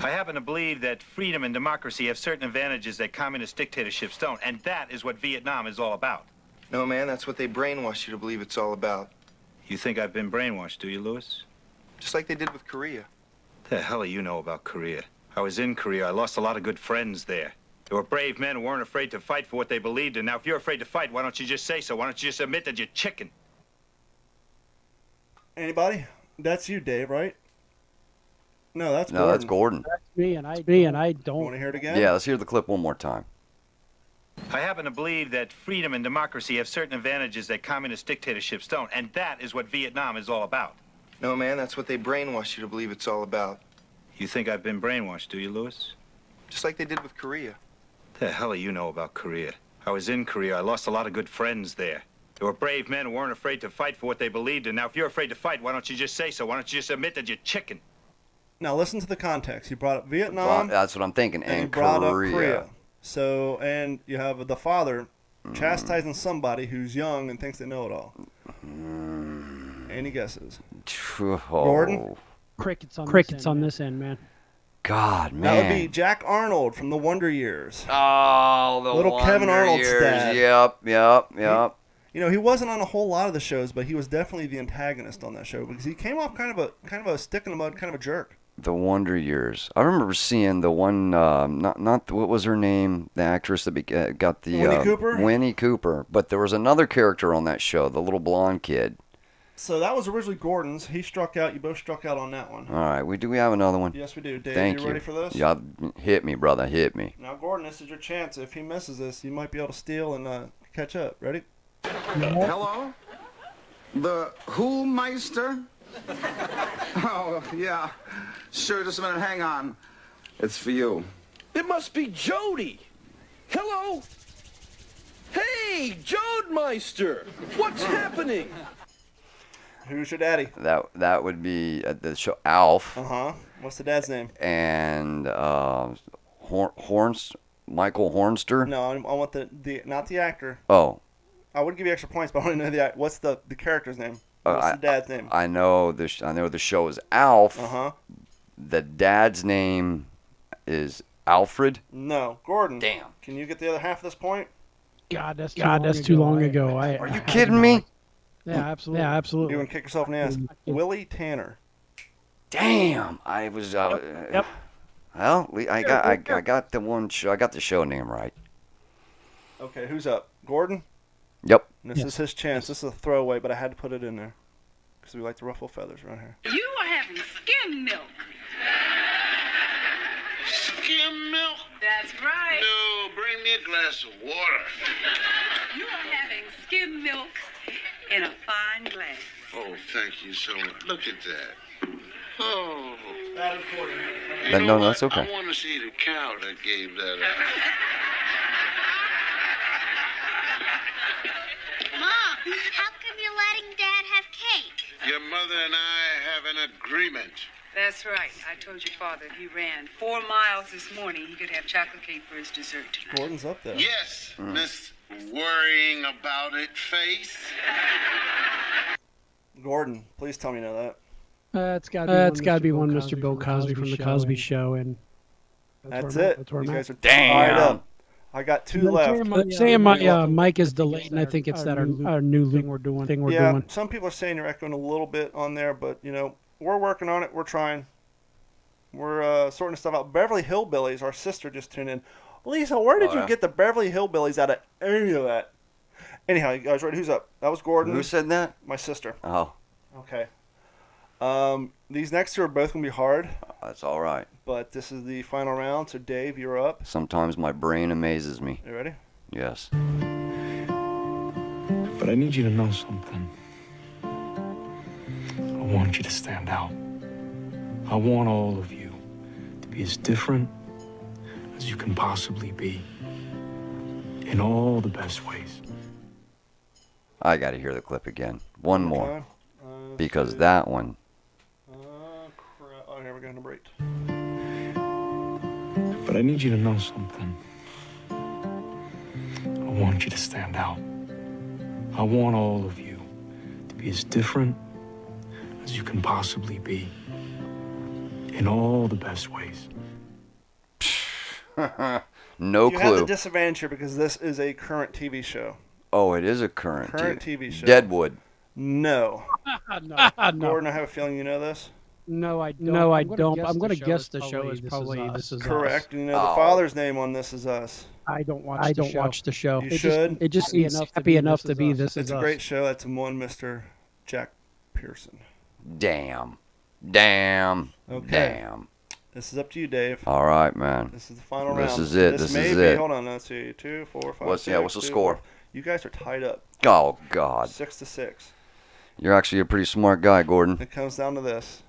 I happen to believe that freedom and democracy have certain advantages that communist dictatorships don't, and that is what Vietnam is all about. No, man, that's what they brainwash you to believe it's all about. You think I've been brainwashed, do you, Louis? Just like they did with Korea. The hell do you know about Korea? I was in Korea. I lost a lot of good friends there. They were brave men who weren't afraid to fight for what they believed in. Now, if you're afraid to fight, why don't you just say so? Why don't you just admit that you're chicken? Anybody? That's you, Dave, right? No, that's No, Gordon. that's Gordon. That's me, and I don't. Want to hear it again? Yeah, let's hear the clip one more time. I happen to believe that freedom and democracy have certain advantages that communist dictatorships don't, and that is what Vietnam is all about. No, man, that's what they brainwash you to believe it's all about. You think I've been brainwashed, do you, Louis? Just like they did with Korea. The hell do you know about Korea? I was in Korea. I lost a lot of good friends there. They were brave men who weren't afraid to fight for what they believed in. Now, if you're afraid to fight, why don't you just say so? Why don't you just admit that you're chicken? Now listen to the context. You brought up Vietnam. That's what I'm thinking. And you And brought Korea. up Korea. So, and you have the father chastising somebody who's young and thinks they know it all. Any guesses? Oh, Gordon? Crickets on this end, man. God, man. That would be Jack Arnold from The Wonder Years. Oh, the little Kevin Wonder Arnold's Years. dad. Yep. You know, he wasn't on a whole lot of the shows, but he was definitely the antagonist on that show because he came off kind of a stick in the mud, kind of a jerk. The Wonder Years. I remember seeing the one, not what was her name? The actress that got the Winnie Cooper? Winnie Cooper. But there was another character on that show, the little blonde kid. So that was originally Gordon's. He struck out. You both struck out on that one. All right, do we have another one? Yes, we do. Dave, Thank you you. ready for this? Yeah, hit me, brother, hit me. Now, Gordon, this is your chance. If he misses this, you might be able to steal and catch up. Ready? Hello? The Who Meister? Oh, yeah. Sure, just a minute. Hang on. It's for you. It must be Jody. Hello? Hey, Jodemeister. What's happening? Who's your daddy? That would be the show Alf. Uh-huh. What's the dad's name? And Michael Hornster. No, I want the not the actor. Oh. I would give you extra points, but I want to know the what's the character's name? What's the dad's name? I know I know the show is Alf. Uh-huh. The dad's name is Alfred. No, Gordon. Damn. Can you get the other half of this point? God, that's too long ago. Are you kidding me? Yeah, absolutely. You want to kick yourself in the ass? Willie Tanner. Damn, I was. Yep. Well, I got the one show. I got the show name right. Okay, who's up? Gordon. Yep. And this is his chance. This is a throwaway, but I had to put it in there because we like to ruffle feathers around here. You are having skim milk. Skim milk? That's right. No, bring me a glass of water. You are having skim milk in a fine glass. Oh, thank you so much. Look at that. Oh. No, that's okay. I want to see the cow that gave that up. Mom, how come you're letting Dad have cake? Your mother and I have an agreement. That's right. I told your father if he ran 4 miles this morning, he could have chocolate cake for his dessert. Gordon's up there. Yes, Miss Worrying About It Face. Gordon, please tell me you know that. It's got to be one Mr. Bill Cosby from The Cosby Show. And that's it. That's where You I'm guys at. are tied up. I got 2 left. Saying my mic is delayed, and I think it's our new thing we're doing. Yeah, some people are saying you're echoing a little bit on there, but, you know, we're working on it. We're trying. We're sorting stuff out. Beverly Hillbillies, our sister just tuned in. Lisa, where did you get the Beverly Hillbillies out of any of that? Anyhow, you guys ready? Who's up? That was Gordon. Who said that? My sister. Oh. Okay. These next 2 are both going to be hard. That's all right. But this is the final round, so Dave, you're up. Sometimes my brain amazes me. You ready? Yes. But I need you to know something. I want you to stand out. I want all of you to be as different as you can possibly be in all the best ways. I got to hear the clip again. One more. Because that one. Oh, here we go, number 8. But I need you to know something. I want you to stand out. I want all of you to be as different as you can possibly be in all the best ways. No You clue. have the disadvantage here because this is a current TV show. Oh, it is a current TV show. Deadwood. No. No. Gordon, I have a feeling you know this. No, I don't. I'm going to guess the show is probably This Is Correct. Us. You know the father's name on This Is Us. I don't watch the show. You should. It just seems happy enough to be This Is It's Us. a great show. That's one Mr. Jack Pearson. Damn. Okay. Damn. This is up to you, Dave. All right, man. This is the final round. This is it. This may is be, it. Hold on. Let's see. 2, 4, 5, What's 6, what's the 2, score? 4. You guys are tied up. Oh, God. 6-6. You're actually a pretty smart guy, Gordon. It comes down to this.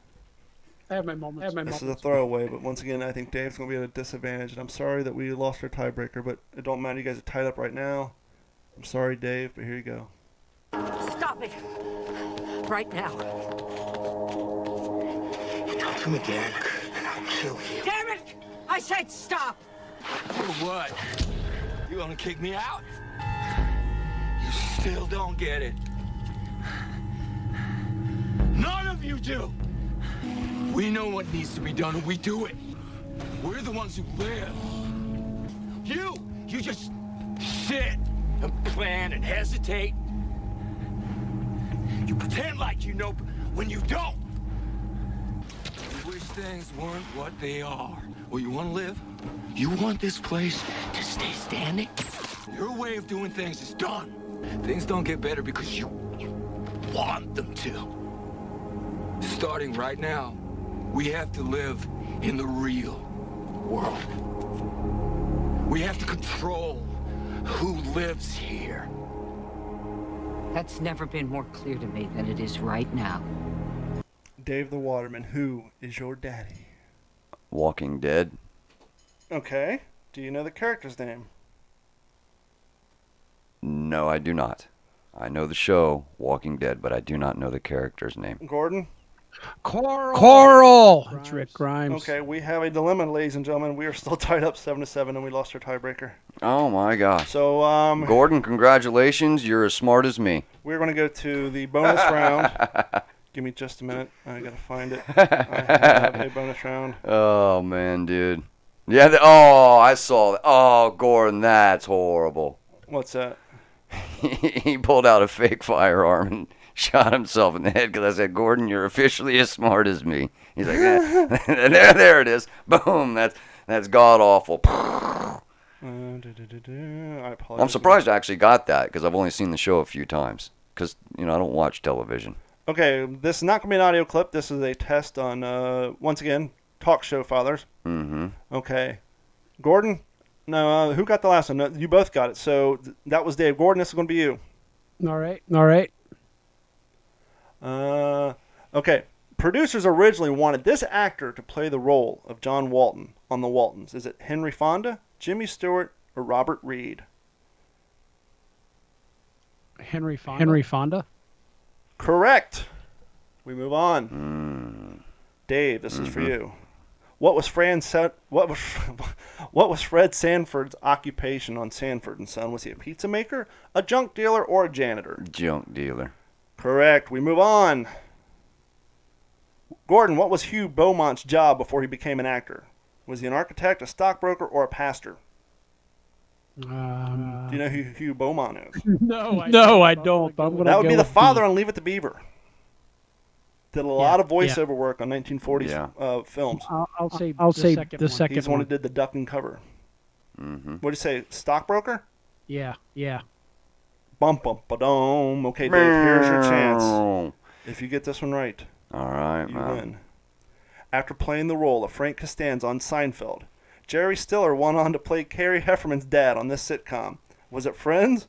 I have my moments. This is a throwaway, but once again, I think Dave's going to be at a disadvantage. And I'm sorry that we lost our tiebreaker, but it don't matter. You guys are tied up right now. I'm sorry, Dave, but here you go. Stop it. Right now. Talk to me again, and I'll kill you. Damn it! I said stop! For what? You gonna kick me out? You still don't get it. None of you do. We know what needs to be done, and we do it. We're the ones who live. You just sit and plan and hesitate. You pretend like you know when you don't. You wish things weren't what they are. Well, you want to live? You want this place to stay standing? Your way of doing things is done. Things don't get better because you want them to. Starting right now, we have to live in the real world. We have to control who lives here. That's never been more clear to me than it is right now. Dave the Waterman, who is your daddy? Walking Dead. Okay. Do you know the character's name? No, I do not. I know the show, Walking Dead, but I do not know the character's name. Gordon? Coral. It's Rick Grimes. Okay, we have a dilemma, ladies and gentlemen. We are still tied up 7-7, and we lost our tiebreaker. Oh, my gosh. So, Gordon, congratulations. You're as smart as me. We're going to go to the bonus round. Give me just a minute. I got to find it. I have a bonus round. Oh, man, dude. Yeah, I saw that. Oh, Gordon, that's horrible. What's that? He pulled out a fake firearm and shot himself in the head because I said, Gordon, you're officially as smart as me. He's like, there it is. Boom. That's god awful. I apologize. I'm surprised I actually got that because I've only seen the show a few times. Because, I don't watch television. Okay, this is not going to be an audio clip. This is a test on, once again, talk show fathers. Mm-hmm. Okay. Gordon? No, who got the last one? No, you both got it. So that was Dave. Gordon, this is going to be you. All right. Okay. Producers originally wanted this actor to play the role of John Walton on The Waltons. Is it Henry Fonda, Jimmy Stewart, or Robert Reed? Henry Fonda? Correct. We move on. Dave, this is for you. What was Fred Sanford's occupation on Sanford and Son? Was he a pizza maker, a junk dealer, or a janitor? Junk dealer. Correct. We move on. Gordon, what was Hugh Beaumont's job before he became an actor? Was he an architect, a stockbroker, or a pastor? Do you know who Hugh Beaumont is? No, I don't. That would be the father on Leave It to Beaver. Did a lot of voiceover work on 1940s films. I'll say the second He's the one who did the duck and cover. Mm-hmm. What do you say? Stockbroker? Yeah. Bum bum ba-dum. Okay, Dave, here's your chance. If you get this one right, all right, you win. After playing the role of Frank Costanza on Seinfeld, Jerry Stiller went on to play Carrie Hefferman's dad on this sitcom. Was it Friends,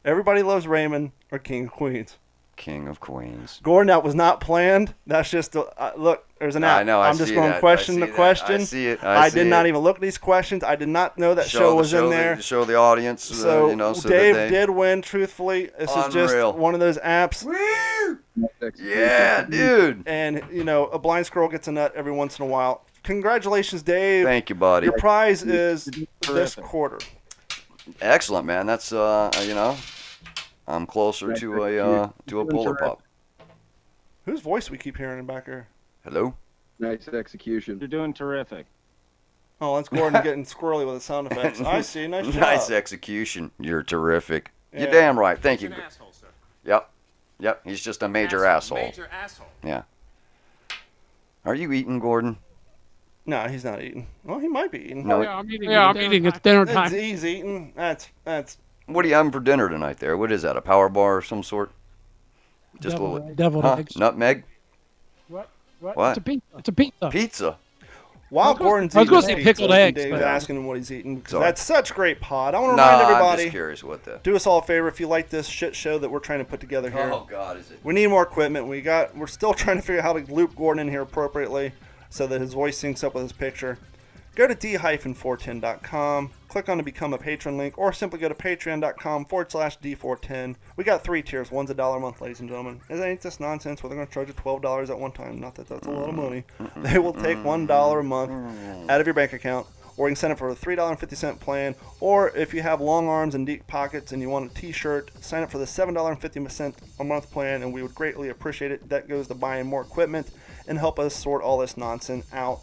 Everybody Loves Raymond, or King of Queens? King of Queens. Gordon, that was not planned. That's just look. There's an app. I know. I'm just going question to question. I see it. I did not even look at these questions. I did not know that show was in there. Show the audience. So, so Dave that did win. Truthfully, this is just one of those apps. Yeah, dude. And a blind squirrel gets a nut every once in a while. Congratulations, Dave. Thank you, buddy. Your prize is this quarter. Excellent, man. That's I'm closer to a Polar Pop. Whose voice we keep hearing in back here? Hello? Nice execution. You're doing terrific. Oh, that's Gordon getting squirrely with the sound effects. I see. Nice job. Nice execution. You're terrific. Yeah. You're damn right. Thank you. He's an asshole, sir. Yep. He's just a major asshole. Major asshole. Yeah. Are you eating, Gordon? No, he's not eating. Well, he might be eating. No. I'm eating. It's dinner time. He's eating. That's. What are you having for dinner tonight there? What is that, a power bar of some sort? Just a little. Deviled eggs. Nutmeg? What? What? It's a pizza. Pizza? While Gordon's I was eating gonna say pizza, pickled eggs, Dave's but- asking him what he's eating because Sorry. that's such great pod. I want to remind everybody. I'm just curious what the... Do us all a favor if you like this shit show that we're trying to put together here. Oh, God, is it? We need more equipment. We're still trying to figure out how to loop Gordon in here appropriately so that his voice syncs up with his picture. Go to d-410.com, click on the Become a Patron link, or simply go to patreon.com/d410. We got 3 tiers. One's $1 a month, ladies and gentlemen. It ain't this nonsense where they're going to charge you $12 at one time. Not that that's a lot of money. They will take $1 a month out of your bank account, or you can sign up for a $3.50 plan, or if you have long arms and deep pockets and you want a t-shirt, sign up for the $7.50 a month plan, and we would greatly appreciate it. That goes to buying more equipment and help us sort all this nonsense out.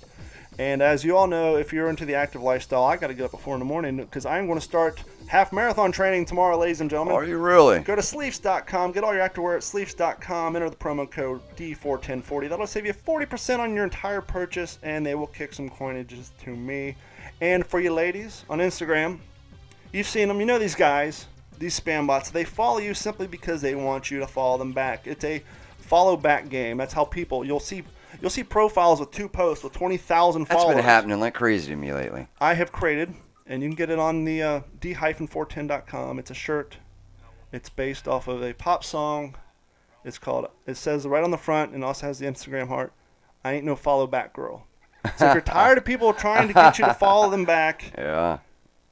And as you all know, if you're into the active lifestyle, I got to get up at 4 in the morning because I'm going to start half marathon training tomorrow, ladies and gentlemen. Are you really? Go to Sleeves.com, get all your activewear at Sleeves.com, enter the promo code D41040. That'll save you 40% on your entire purchase, and they will kick some coinages to me. And for you ladies on Instagram, you've seen them, you know these guys, these spam bots, they follow you simply because they want you to follow them back. It's a follow back game. That's how people, you'll see profiles with 2 posts with 20,000 followers. That's been happening like crazy to me lately. I have created, and you can get it on the d-410.com. It's a shirt. It's based off of a pop song. It says right on the front, and also has the Instagram heart, I ain't no follow back girl. So if you're tired of people trying to get you to follow them back, Yeah.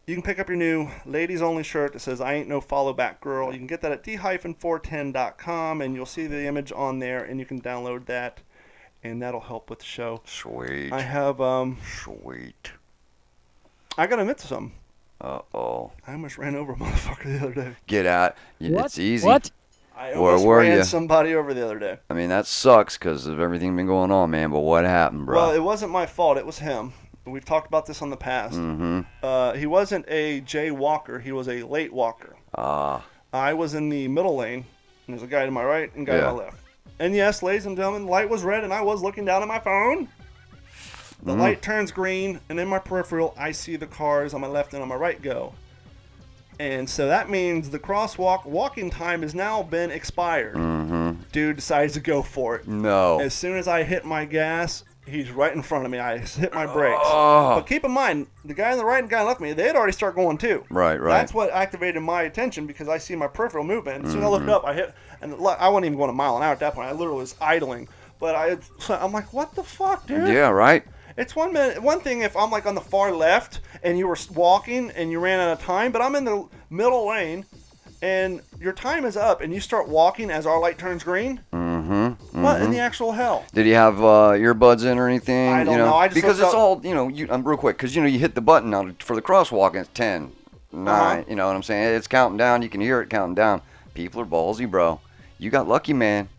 you can pick up your new ladies only shirt that says I ain't no follow back girl. You can get that at d-410.com, and you'll see the image on there, and you can download that. And that'll help with the show. Sweet. I have, Sweet. I gotta admit to something. Uh-oh. I almost ran over a motherfucker the other day. Get out. What? It's easy. What? I Where almost were ran you? somebody over the other day. I mean, that sucks because of everything been going on, man. But what happened, bro? Well, it wasn't my fault. It was him. We've talked about this on the past. Mm-hmm. He wasn't a jaywalker. He was a late walker. Ah. I was in the middle lane, and there's a guy to my right and a guy to Yeah. my left. And yes, ladies and gentlemen, the light was red, and I was looking down at my phone. The light turns green, and in my peripheral, I see the cars on my left and on my right go. And so that means the crosswalk walking time has now been expired. Dude decides to go for it. No. As soon as I hit my gas, he's right in front of me. I hit my brakes. Oh. But keep in mind, the guy on the right and the guy on the left of me, they had already started going too. Right. That's what activated my attention because I see my peripheral movement. As soon as I looked up, I hit, and I wasn't even going a mile an hour at that point. I literally was idling. But I'm like, what the fuck, dude? Yeah, right. It's one thing if I'm like on the far left and you were walking and you ran out of time, but I'm in the middle lane and your time is up and you start walking as our light turns green. What in the actual hell? Did he have earbuds in or anything? I don't know. I just because looked it's up- all real quick because you hit the button now for the crosswalk and it's 10, 9. You know what I'm saying? It's counting down. You can hear it counting down. People are ballsy, bro. You got lucky, man.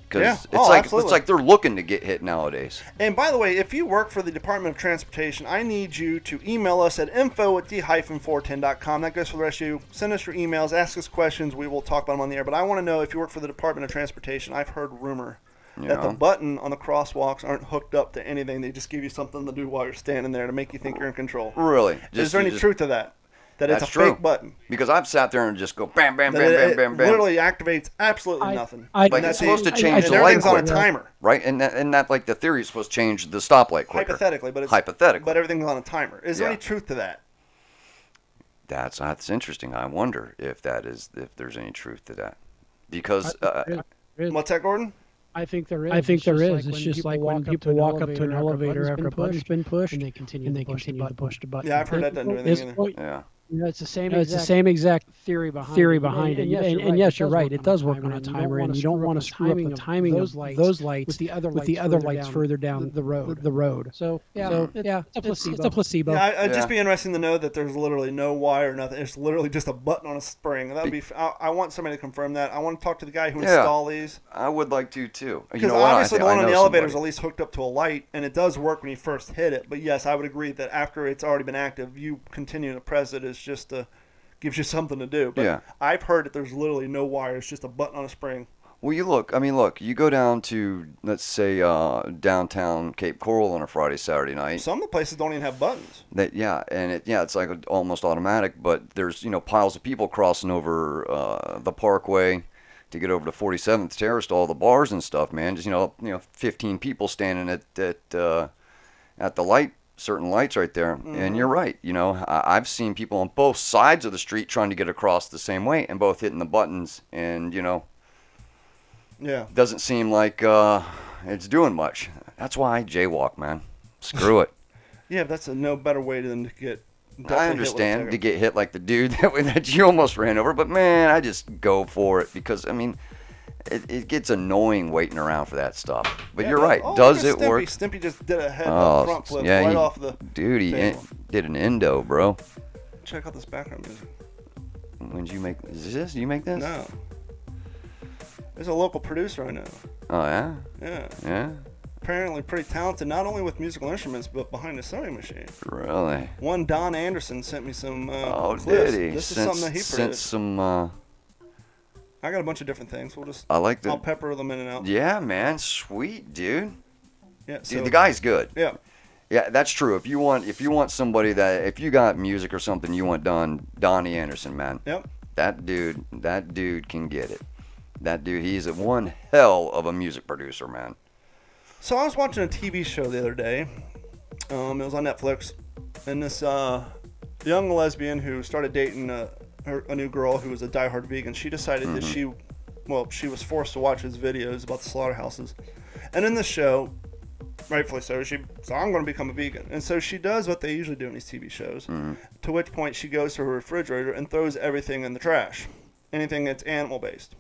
Because absolutely. it's like they're looking to get hit nowadays. And by the way, if you work for the Department of Transportation, I need you to email us at info@d-410.com. That goes for the rest of you. Send us your emails, ask us questions. We will talk about them on the air. But I want to know if you work for the Department of Transportation. I've heard rumor that the button on the crosswalks aren't hooked up to anything. They just give you something to do while you're standing there to make you think you're in control. Really? Is there any truth to that? That it's a true. fake button. Because I've sat there and just go bam, bam, That bam, bam, it bam, bam. literally activates absolutely nothing. Like it's supposed to change the light everything's on a quicker, timer. right? And that like the theory is supposed to change the stoplight quicker. Hypothetically, but it's hypothetically. But everything's on a timer. Is there any truth to that? That's interesting. I wonder if there's any truth to that, because what's that, Gordon? I think there is. It's just like when people walk up to an elevator after a button's been pushed, and they continue to push the button. Yeah, I've heard that doesn't do anything either. Yeah. It's the same exact theory behind it. And yes, you're right. It does work on a timer, and you don't want to screw up the timing of those lights with the other lights further down the road. So it's a placebo. Yeah, it'd just be interesting to know that there's literally no wire or nothing. It's literally just a button on a spring. That'd be. I want somebody to confirm that. I want to talk to the guy who installed these. I would like to too. Because obviously the one on the elevator is at least hooked up to a light, and it does work when you first hit it. But yes, I would agree that after it's already been active, you continue to press it. It's just gives you something to do. But I've heard that there's literally no wires, just a button on a spring. Well, you go down to, let's say, downtown Cape Coral on a Friday, Saturday night. Some of the places don't even have buttons. It's like almost automatic, but there's, piles of people crossing over the parkway to get over to 47th Terrace to all the bars and stuff, man. Just, 15 people standing at the light, certain lights right there. And you're right. I've seen people on both sides of the street trying to get across the same way and both hitting the buttons and, doesn't seem like it's doing much. That's why I jaywalk, man. Screw it. Yeah, that's no better way than to get. I understand to get hit like the dude that you almost ran over, but man, I just go for it because it gets annoying waiting around for that stuff. But you're right. Does it work? Stimpy just did a head front flip right off the. Dude, he did an endo, bro. Check out this background music. When did you make? Is this? You make this? No. There's a local producer I know. Oh yeah. Yeah. Yeah. Apparently pretty talented, not only with musical instruments, but behind the sewing machine. Really? One Don Anderson sent me some clips. Did he? This is something that he sent produced. some. I got a bunch of different things. I'll pepper them in and out. Yeah, man, sweet, dude. Yeah, dude, the guy's good. Yeah. Yeah, that's true. If you want somebody if you got music or something you want done, Donnie Anderson, man. Yep. That dude can get it. That dude, he's one hell of a music producer, man. So I was watching a TV show the other day. It was on Netflix, and this young lesbian who started dating a new girl who was a diehard vegan. She decided that she was forced to watch his videos about the slaughterhouses, and in the show, rightfully so, so I'm going to become a vegan, and so she does what they usually do in these TV shows. To which point she goes to her refrigerator and throws everything in the trash, anything that's animal based.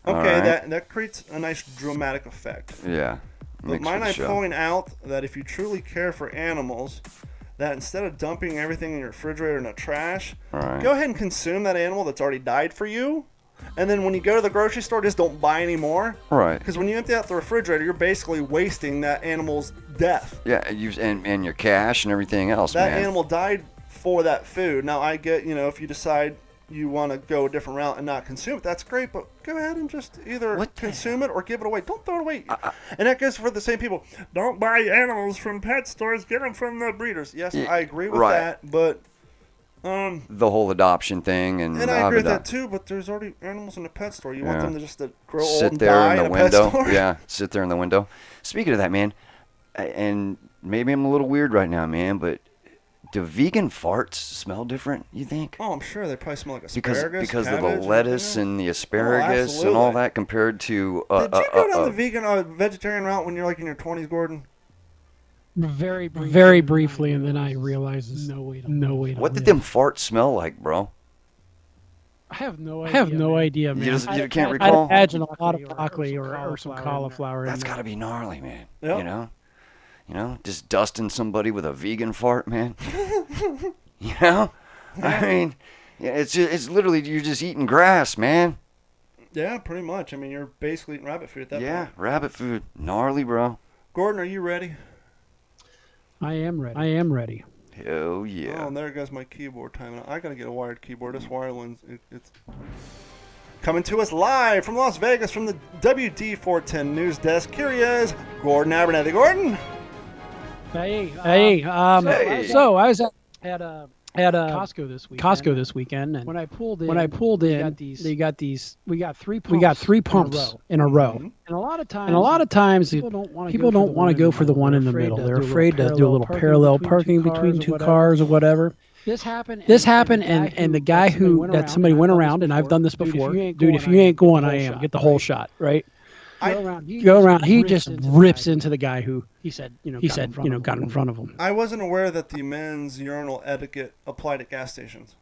Okay, right. that creates a nice dramatic effect. Yeah. But mind I point out that if you truly care for animals, that instead of dumping everything in your refrigerator in the trash, go ahead and consume that animal that's already died for you. And then when you go to the grocery store, just don't buy any more. Right. Because when you empty out the refrigerator, you're basically wasting that animal's death. Yeah, and your cash and everything else, that man. Animal died for that food. Now I get, if you decide you want to go a different route and not consume it, that's great, but go ahead and just either consume it or give it away. Don't throw it away. And that goes for the same people. Don't buy animals from pet stores. Get them from the breeders. Yes, I agree with that, but... the whole adoption thing. And I agree with that too, but there's already animals in the pet store. You want them to just grow old sit and there die in the in a window. pet store? Yeah, sit there in the window. Speaking of that, man, and maybe I'm a little weird right now, man, but do vegan farts smell different, you think? Oh, I'm sure they probably smell like asparagus, Because of cabbage, the lettuce and the asparagus and all that compared to... Did you go down the vegan, vegetarian route when you're like in your 20s, Gordon? Very briefly, and then I realized there's no way to What did them farts smell like, bro? I have no idea, man. You can't recall? I'd imagine a lot of broccoli or some cauliflower. That's got to be gnarly, man. Yep. You know, just dusting somebody with a vegan fart, man. You know? I mean, it's literally, you're just eating grass, man. Yeah, pretty much. I mean, you're basically eating rabbit food at that point. Yeah, rabbit food. Gnarly, bro. Gordon, are you ready? I am ready. Hell yeah. Oh, and there goes my keyboard timing. I gotta get a wired keyboard. This wireless, it's coming to us live from Las Vegas from the WD410 news desk. Here he is, Gordon Abernathy. Gordon. Hey. So I was at Costco this weekend, and when I pulled in, we got three pumps in a row. Mm-hmm. And a lot of times people don't want to go for the one in the middle. They're afraid to do a little parallel parking between two cars or whatever. This happened, and the guy that somebody went around, and I've done this before. Dude, if you ain't going, I am. Get the whole shot, right? Go around. He just rips into the guy who he said got in front of him. I wasn't aware that the men's urinal etiquette applied at gas stations.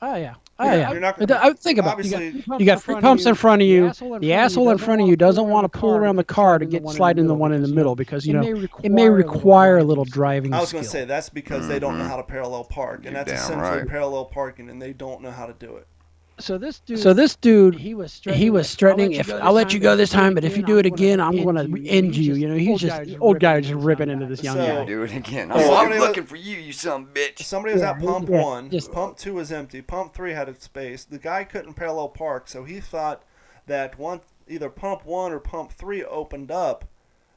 Oh yeah. You're not gonna, I think about it. You got three pumps in front of you. The asshole in front of you doesn't want to pull around the car to slide in the one in the middle because it may require a little driving. I was going skill. to say that's because they don't know how to parallel park, and that's essentially parallel parking, and they don't know how to do it. So this dude, he was threatening. If I'll let you go this time, but if you do it again, I'm going to end you. You know, he's just old guy just ripping into this young guy. Do it again. I'm looking for you, you son of a bitch. Somebody was at pump 1. Pump 2 was empty. Pump 3 had a space. The guy couldn't parallel park, so he thought that either pump 1 or pump 3 opened up,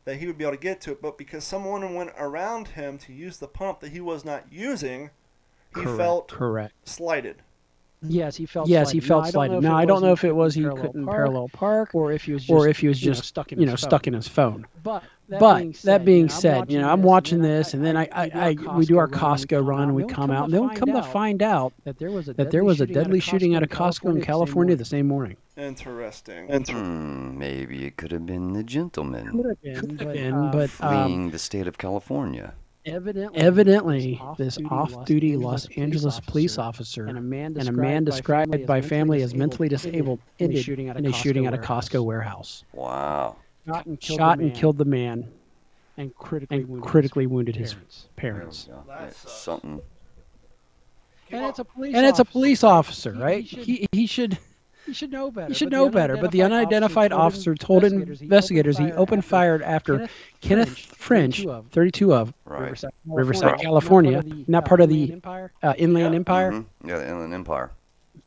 that he would be able to get to it. But because someone went around him to use the pump that he was not using, he felt slighted. Yes, he felt slighted. Now I don't know if it was he couldn't parallel park, or if he was just stuck in his phone. But that being said, I'm watching this, and then we do our Costco run, and we come out, and then we come to find out that there was a deadly shooting at a Costco in California the same morning. Interesting. Maybe it could have been the gentleman. Could have been, but fleeing the state of California. Evidently, this off-duty Los Angeles police officer and a man described by family as mentally disabled in a shooting at a Costco warehouse. Wow. Shot and killed the man and critically wounded his parents. That's something. And it's a police officer, right? He should know better. He should know better, but the unidentified officer told investigators he opened fire after Kenneth French, 32 of Riverside, California, not part of the Inland Empire. Mm-hmm. Yeah, the Inland Empire.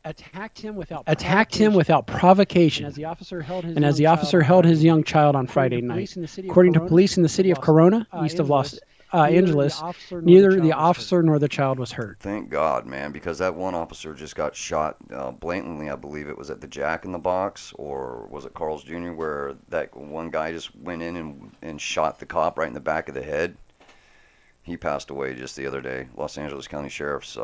Attacked him without provocation. And as the officer held his young child on Friday night, according to police in the city of Corona, east of Los Angeles, neither the officer nor the child was hurt. Thank God, man, because that one officer just got shot blatantly. I believe it was at the Jack in the Box, or was it Carl's Jr., where that one guy just went in and shot the cop right in the back of the head. He passed away just the other day. Los Angeles County Sheriff's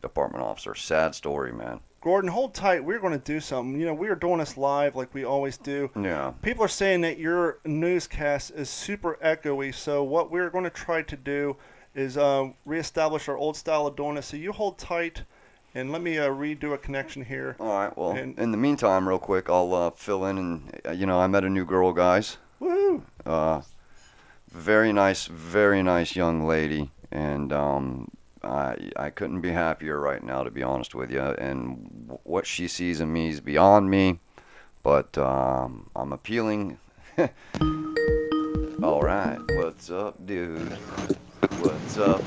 Department officer. Sad story, man. Gordon, hold tight. We're going to do something. We are doing this live like we always do. Yeah. People are saying that your newscast is super echoey, so what we're going to try to do is reestablish our old style of doing this. So you hold tight, and let me redo a connection here. All right. Well, in the meantime, real quick, I'll fill in. And I met a new girl, guys. Woo! Very nice young lady, and I couldn't be happier right now, to be honest with you. And what she sees in me is beyond me, but I'm appealing. All right, what's up, dude? What's up,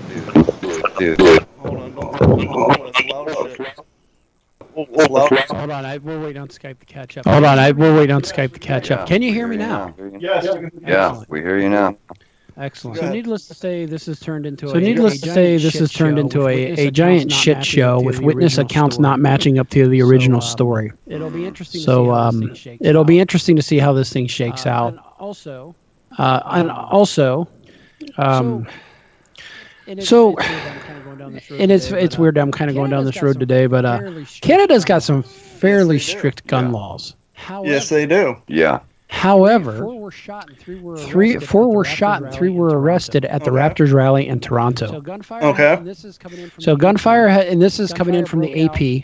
dude? Hold on, don't it's loud shit. Hello? Hold on, we're waiting on Skype to catch up. Hold on, we're waiting on Skype to catch up. Can you hear me now? Yes. Yeah, we hear you now. Excellent. Go So ahead. needless to say, this has turned into a giant shit show with witness accounts not matching up to the original story. It'll be interesting. It'll be interesting to see how this thing shakes out. And also, it's weird that I'm kind of going down this road today, but Canada's got some fairly strict gun laws. Yes, they do. Yeah. However, 4 were shot and 3 were arrested at the Raptors rally in Toronto. Okay. So gunfire, and this is coming in from the AP.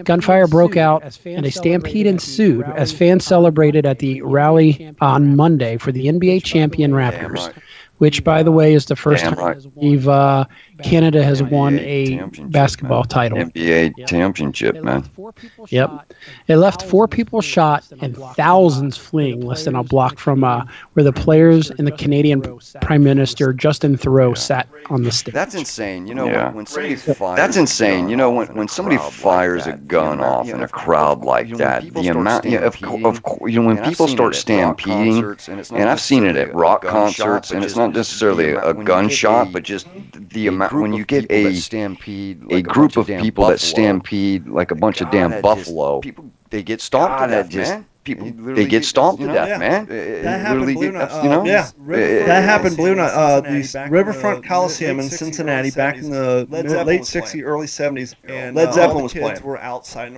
Gunfire broke out and a stampede ensued as fans celebrated at the rally on Monday for the NBA champion Raptors, which, by the way, is the first time Canada has won a basketball title. NBA championship, man. Yep. It left 4 people shot and thousands fleeing less than a block from where the players and the Canadian Prime Minister Justin Trudeau sat on the stage. That's insane. You know, when somebody fires, that's insane. You know, when somebody fires a gun off in a crowd like that, the amount, when people start stampeding, and I've seen it at rock concerts, and it's not necessarily a gunshot, but just the amount when you get a group of people that stampede like a bunch of damn buffalo. They get stomped to death, man. They get stomped to death, man. That happened, that happened, the Riverfront Coliseum in Cincinnati back in the late 60s, early 70s, and Led Zeppelin was playing.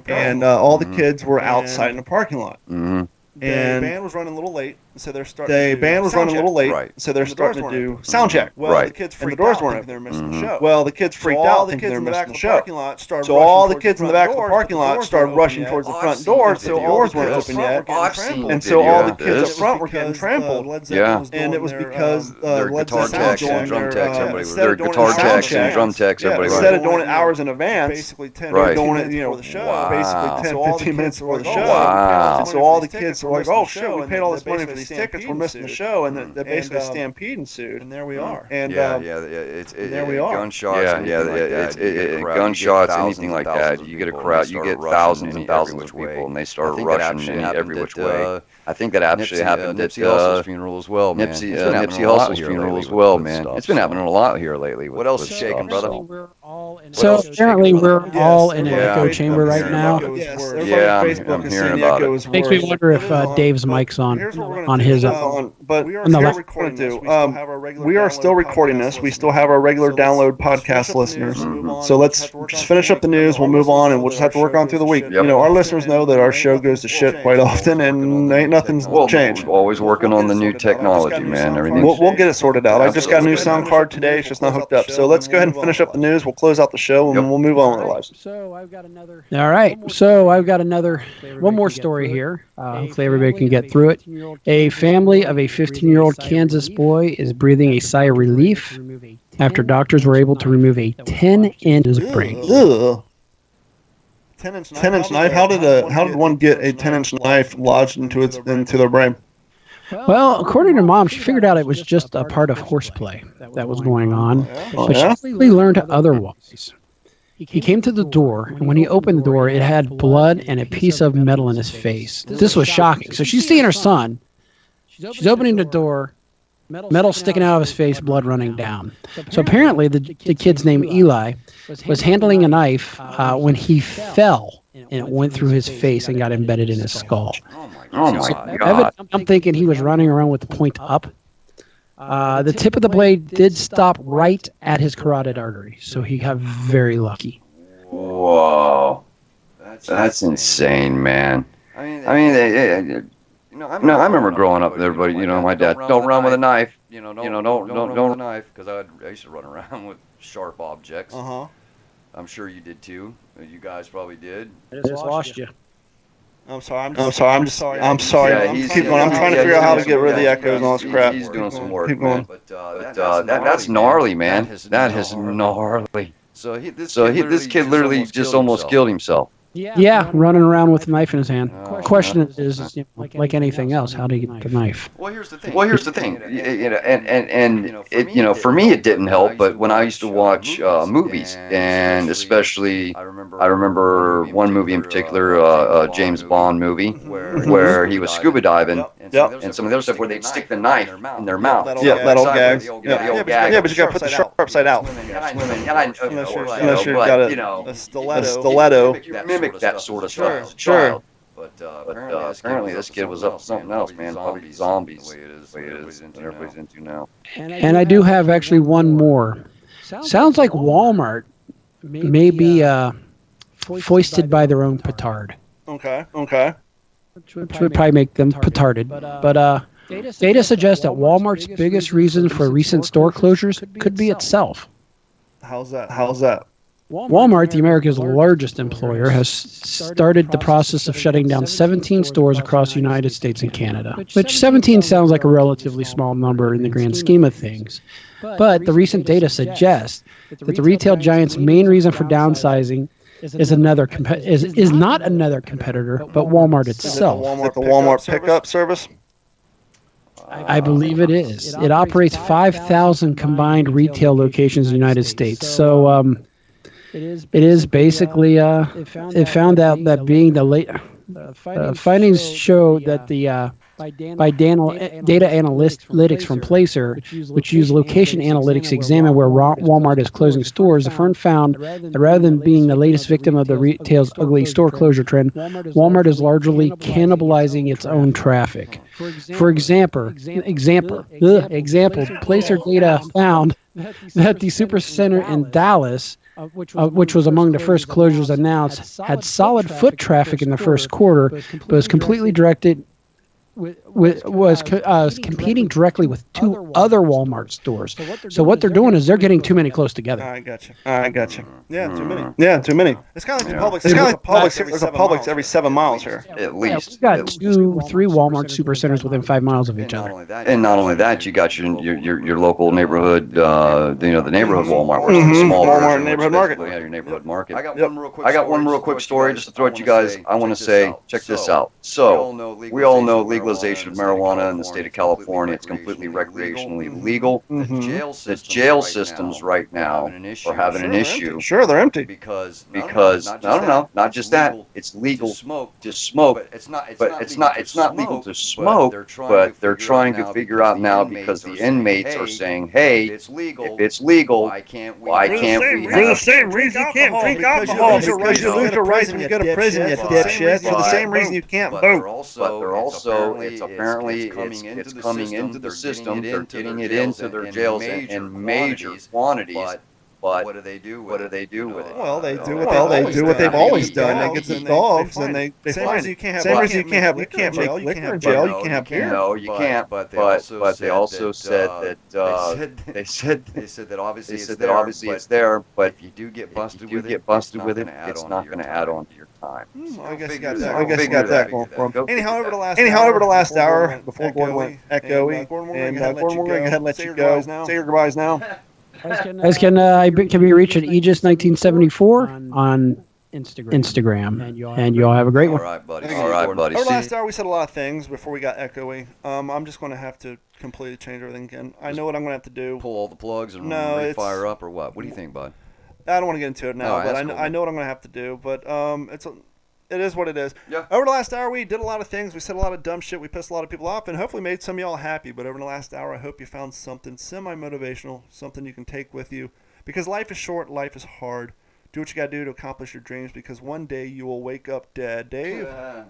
And all the kids were outside in the parking lot. Mm-hmm. And the band was running a little late, so they're starting. So they're starting to do sound check. Well, the kids freaked and the doors out weren't thinking they were open. missing the show. Well, the kids freaked out thinking they were missing the show. So all the kids in the back of the parking lot started rushing towards the front doors, so the doors weren't open yet. And so all the kids up front were getting trampled. Yeah. And it was because their guitar techs and drum techs, everybody was their doing guitar sound techs check. and drum techs, everybody Instead of was. doing it hours in advance, basically 10 they're Right. doing it, before the show. Wow. basically 10, So all the 15 minutes kids were before the like, show. Wow. And so all the kids were like, missing oh the shit, show, we and paid all they this money for basically these tickets, we're missing the stampede show, and then basically And, stampede ensued. And there we are. And It's there we are. gunshots. Gunshots, anything like that. You get a crowd, you get thousands and thousands of people, and they start rushing in every which way. I think that actually happened at Nipsey Hussle's funeral as well, man. Nipsey Hussle's funeral as well, man. It's been happening a lot here lately. What else is shaking, brother? So apparently we're all in an echo chamber right now. Yeah, I'm hearing about it. Makes me wonder if Dave's mic's on his. But on the here's left. what we're going to do. We are still recording this. We still have our regular download podcast listeners. So let's just finish up the news. We'll move on, and we'll just have to work on through the week. Yep. You know, our listeners know that our show goes to shit quite often, and ain't nothing's changed. We're always working on the new technology, man. Everything. We'll get it sorted out. I just got a new sound card today. It's just not hooked up. So let's go ahead and finish up the news. We'll close out the show, and we'll move on with our lives. All right. So I've got one more story here. Hopefully everybody can get through it. A family of a 15-year-old Kansas boy is breathing a sigh of relief after doctors were able to remove a 10-inch brain. Ugh. 10-inch knife? How did one get a 10-inch knife lodged into their brain? Well, according to mom, she figured out it was just a part of horseplay that was going on, but she quickly learned otherwise. He came to the door, and when he opened the door, it had blood and a piece of metal in his face. This was shocking. So she's seeing her son. She's opening the door, metal sticking out of his face, blood running down. So apparently the kid's name, Eli, was handling a knife when he fell, and it went through his face and got embedded in his skull. Oh my God! I'm thinking he was running around with the point up. The tip of the blade did stop right at his carotid artery, so he got very lucky. Whoa, that's insane, man. I mean, I remember growing up with everybody. You know, my dad, don't run with a knife. Don't with a knife, because I used to run around with sharp objects. I'm sure you did too. You guys probably did. I just lost you. I'm sorry. I'm sorry. Yeah, Keep going. I'm trying to figure out how to get rid of the echoes and all this crap. He's doing some work, Keep going. man. But that's gnarly, man. That is gnarly. So this kid literally just almost killed himself. Yeah, running around with a knife in his hand. Question is, like anything else, how do you get the knife? Well, here's the thing. For me, it didn't help. But when I used to watch movies, and especially, I remember one movie in particular, a James Bond movie, where he was scuba diving, and some of the other stuff where they'd stick the knife in their mouth. Yeah, that old gag. Yeah, but you gotta put the sharp side out. Unless you've got a stiletto. Mimic that sort of stuff. Sure. But apparently this kid was up to something else, man. Probably zombies. The way it is, what everybody's into now. And I do have actually one more. Sounds like Walmart may be foisted by their own petard. Okay. Which would probably make them petarded. But data suggests that Walmart's biggest reason for recent store closures could be itself. How's that? Walmart, the America's largest employer, has started the process of shutting down 17 stores across the United States and Canada, which 17 sounds like a relatively small number in the grand scheme of things. But the recent data suggests that the retail giant's main reason for downsizing is not another competitor, but Walmart itself. The Walmart pickup service? I believe it is. It operates 5,000 combined retail locations in the United States. So it is basically it found out that being the late findings show that the by data analytics from Placer, which use location analytics to examine where Walmart is closing stores, the firm found that rather than being the latest victim of the retail's ugly store closure trend, Walmart is largely cannibalizing its own traffic. For example, Placer data found that the Supercenter in Dallas, which was among the first closures announced, had solid foot traffic in the first quarter, but was completely directed was competing directly with two other Walmart stores. So what they're doing is they're getting too many close together. I got you. Yeah, too many. It's kind of like the Publix. It's kind of like there's a Publix every 7 miles here. At least. We've got 2-3 Walmart supercenters within 5 miles of each other. And not only that, you got your local neighborhood, the neighborhood Walmart, which is a small Walmart neighborhood market. Yeah, your neighborhood market. I got one real quick story just to throw at you guys. I want to say, check this out. So we all know legalization of marijuana in the state of California. It's completely recreationally legal. The jail systems right now are having an issue. Sure, they're empty. Because not just that. It's legal to smoke, but it's not legal to smoke. But they're trying to figure out now because the inmates are saying, hey, if it's legal, why can't we have For the same reason you can't drink alcohol because you lose your rights when you go to prison, you dipshit. For the same reason you can't vote. But they're also, apparently it's coming into the system. They're getting it into their jails in major quantities. But what do they do with it? Well, they do what they've always done. They get the dogs and they find it. Same reason you can't make liquor in jail. You can't have beer. No, you can't. But they also said that they said that obviously it's there. But if you do get busted with it, it's not going to add on to your time. I guess you got that going for them. Anyhow, over the last hour before Gordon went echoey, and Gordon, we're going to go ahead and let you go. Say your goodbyes now. Guys, can be reached at Aegis 1974 on Instagram, and you all have a great one. All right, buddy. Over the last hour, we said a lot of things before we got echoey. I'm just going to have to completely change everything again. I know what I'm going to have to do. Pull all the plugs and fire up, or what? What do you think, bud? I don't want to get into it now, but I know what I'm going to have to do. But it is what it is. Yeah. Over the last hour, we did a lot of things. We said a lot of dumb shit. We pissed a lot of people off, and hopefully made some of y'all happy. But over the last hour, I hope you found something semi-motivational, something you can take with you. Because life is short, life is hard. Do what you got to do to accomplish your dreams, because one day you will wake up dead. Dave? Yeah,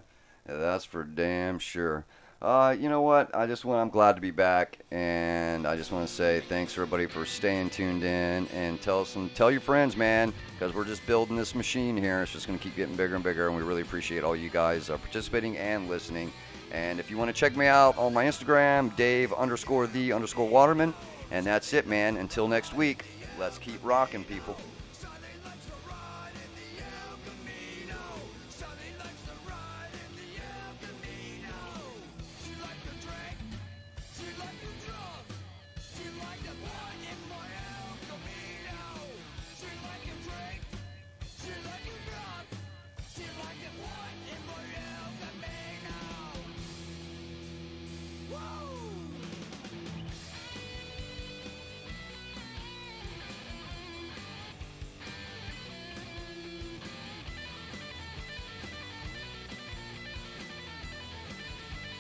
that's for damn sure. You know what? I'm glad to be back, and I just want to say thanks everybody for staying tuned in, and tell your friends, man, because we're just building this machine here. It's just going to keep getting bigger and bigger, and we really appreciate all you guys participating and listening. And if you want to check me out on my Instagram, Dave_the_Waterman, and that's it, man. Until next week, let's keep rocking, people.